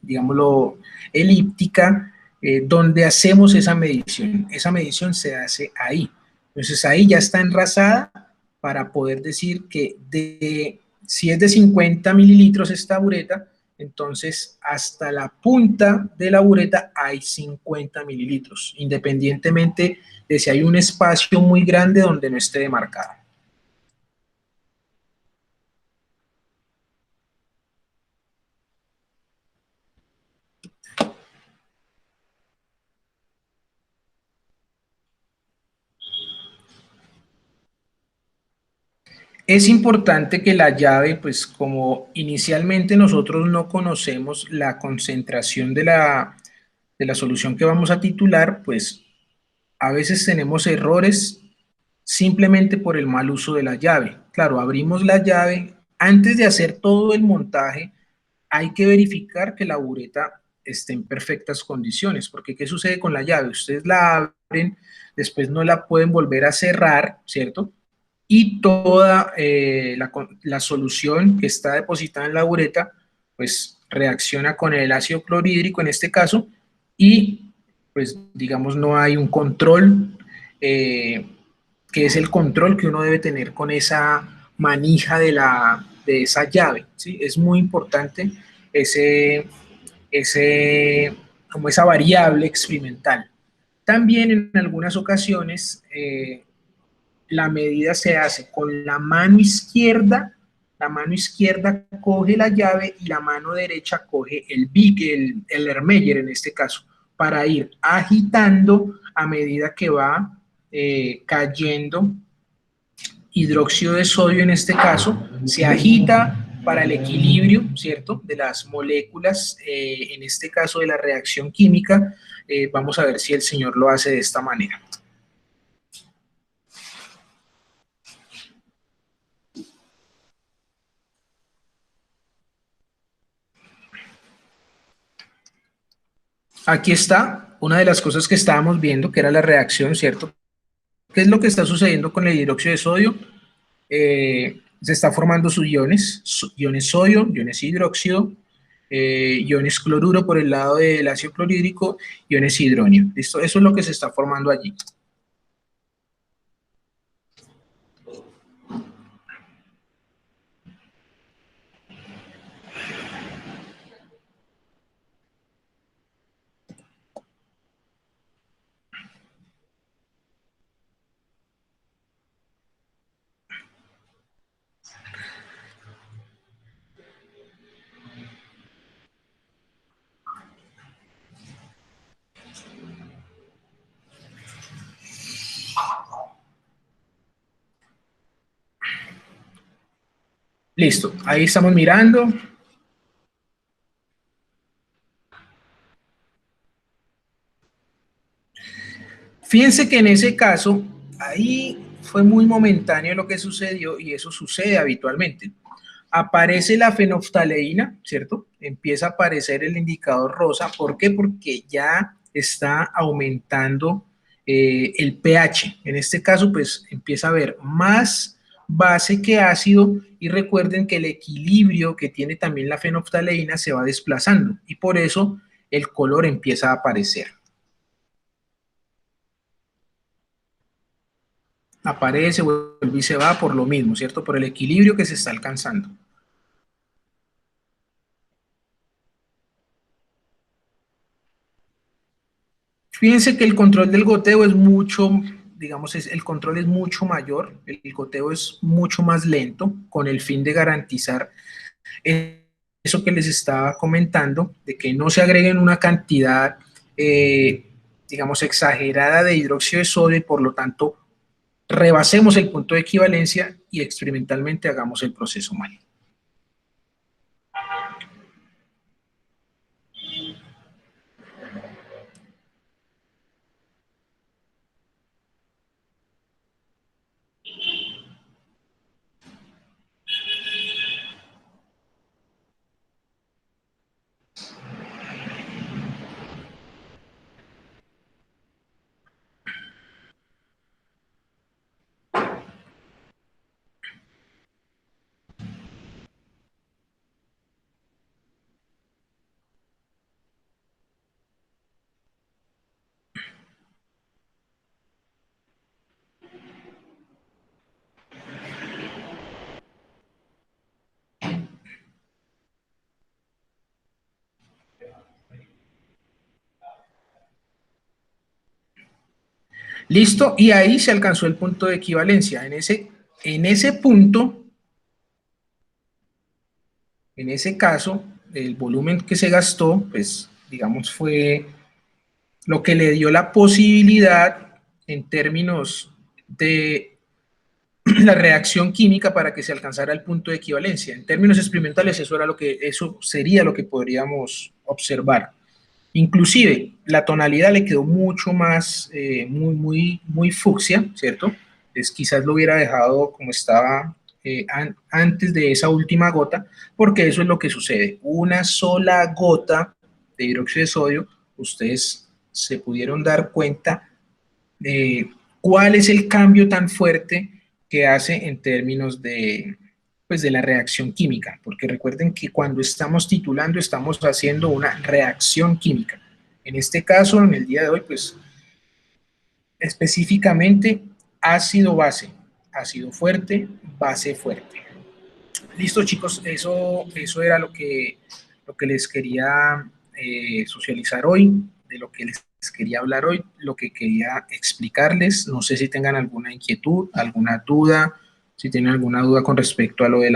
digámoslo, elíptica, donde hacemos esa medición. Esa medición se hace ahí. Entonces ahí ya está enrasada para poder decir que si es de 50 mililitros esta bureta, entonces hasta la punta de la bureta hay 50 mililitros, independientemente de si hay un espacio muy grande donde no esté demarcado. Es importante que la llave, pues como inicialmente nosotros no conocemos la concentración de la solución que vamos a titular, pues a veces tenemos errores simplemente por el mal uso de la llave. Claro, abrimos la llave, antes de hacer todo el montaje, hay que verificar que la bureta esté en perfectas condiciones, porque ¿qué sucede con la llave? Ustedes la abren, después no la pueden volver a cerrar, ¿cierto? Y toda la solución que está depositada en la bureta, pues reacciona con el ácido clorhídrico en este caso, y pues digamos no hay un control, que es el control que uno debe tener con esa manija de esa llave, ¿sí? Es muy importante ese, como esa variable experimental. También en algunas ocasiones la medida se hace con la mano izquierda coge la llave y la mano derecha coge el Ermeyer en este caso, para ir agitando a medida que va cayendo hidróxido de sodio en este caso, se agita para el equilibrio, ¿cierto?, de las moléculas, en este caso de la reacción química. Vamos a ver si el señor lo hace de esta manera. Aquí está una de las cosas que estábamos viendo, que era la reacción, ¿cierto? ¿Qué es lo que está sucediendo con el hidróxido de sodio? Se está formando sus iones, iones sodio, iones hidróxido, iones cloruro por el lado del ácido clorhídrico, iones hidronio. ¿Listo? Eso es lo que se está formando allí. Listo, ahí estamos mirando. Fíjense que en ese caso, ahí fue muy momentáneo lo que sucedió y eso sucede habitualmente. Aparece la fenolftaleína, ¿cierto? Empieza a aparecer el indicador rosa. ¿Por qué? Porque ya está aumentando el pH. En este caso, pues empieza a haber más base que ácido y recuerden que el equilibrio que tiene también la fenolftaleína se va desplazando y por eso el color empieza a aparecer. Aparece, vuelve y se va por lo mismo, ¿cierto? Por el equilibrio que se está alcanzando. Fíjense que el control del goteo es mucho, digamos, el control es mucho mayor, el goteo es mucho más lento, con el fin de garantizar eso que les estaba comentando, de que no se agreguen una cantidad, digamos, exagerada de hidróxido de sodio y por lo tanto rebasemos el punto de equivalencia y experimentalmente hagamos el proceso mal. Listo, y ahí se alcanzó el punto de equivalencia. En ese punto, en ese caso, el volumen que se gastó, pues, digamos, fue lo que le dio la posibilidad en términos de la reacción química para que se alcanzara el punto de equivalencia. En términos experimentales, eso sería lo que podríamos observar. Inclusive, la tonalidad le quedó mucho más, muy fucsia, ¿cierto? Quizás lo hubiera dejado como estaba antes de esa última gota, porque eso es lo que sucede. Una sola gota de hidróxido de sodio, ustedes se pudieron dar cuenta de cuál es el cambio tan fuerte que hace en términos de, pues, de la reacción química, porque recuerden que cuando estamos titulando estamos haciendo una reacción química. En este caso, en el día de hoy, pues específicamente ácido-base, ácido fuerte, base fuerte. Listo, chicos, eso era lo que les quería socializar hoy, de lo que les quería hablar hoy, lo que quería explicarles. No sé si tengan alguna inquietud, alguna duda, si tienen alguna duda con respecto a lo de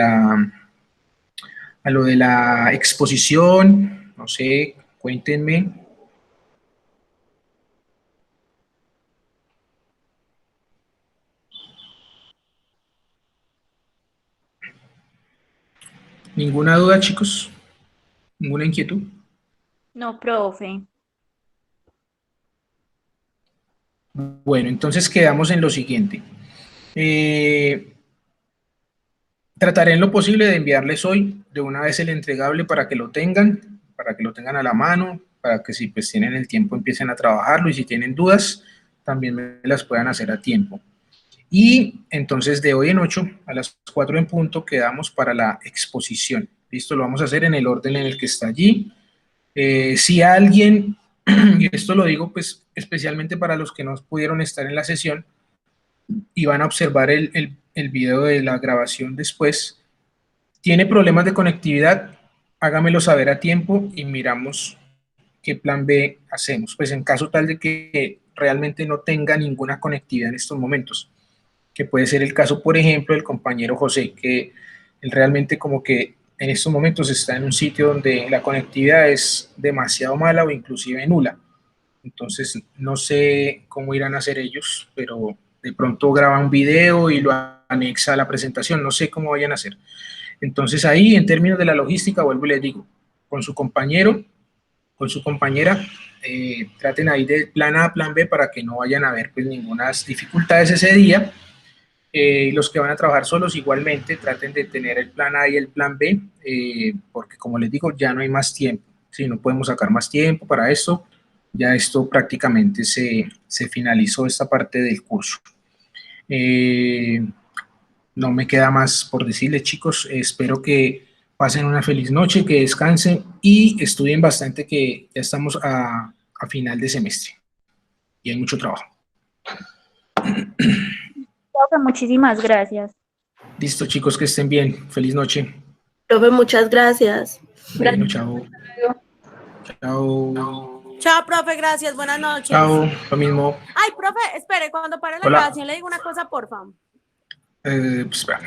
la exposición, no sé, cuéntenme. ¿Ninguna duda, chicos? ¿Ninguna inquietud? No, profe. Bueno, entonces quedamos en lo siguiente. Trataré en lo posible de enviarles hoy de una vez el entregable para que lo tengan a la mano, para que si pues tienen el tiempo empiecen a trabajarlo y si tienen dudas también me las puedan hacer a tiempo. Y entonces de hoy en 8 a las 4 en punto quedamos para la exposición. Listo, lo vamos a hacer en el orden en el que está allí. Si alguien, y esto lo digo pues especialmente para los que no pudieron estar en la sesión y van a observar el video de la grabación después, tiene problemas de conectividad, hágamelo saber a tiempo y miramos qué plan B hacemos. Pues en caso tal de que realmente no tenga ninguna conectividad en estos momentos, que puede ser el caso, por ejemplo, del compañero José, que él realmente como que en estos momentos está en un sitio donde la conectividad es demasiado mala o inclusive nula. Entonces, no sé cómo irán a hacer ellos, pero de pronto graba un video y lo anexa a la presentación, no sé cómo vayan a hacer. Entonces ahí, en términos de la logística, vuelvo y les digo, con su compañero, con su compañera, traten ahí de plan A, plan B, para que no vayan a haber pues ninguna dificultades ese día. Los que van a trabajar solos igualmente traten de tener el plan A y el plan B, porque como les digo, ya no hay más tiempo, ¿sí? No podemos sacar más tiempo para esto, ya esto prácticamente se finalizó esta parte del curso. No me queda más por decirles, chicos, espero que pasen una feliz noche, que descansen y estudien bastante, que ya estamos a final de semestre y hay mucho trabajo. Profe, muchísimas gracias. Listo, chicos, que estén bien. Feliz noche. Profe, muchas gracias. Bueno, chao. Chao. Chao, profe, gracias. Buenas noches. Chao, lo mismo. Ay, profe, espere, cuando pare la Hola. grabación le digo una cosa, porfa. Espera.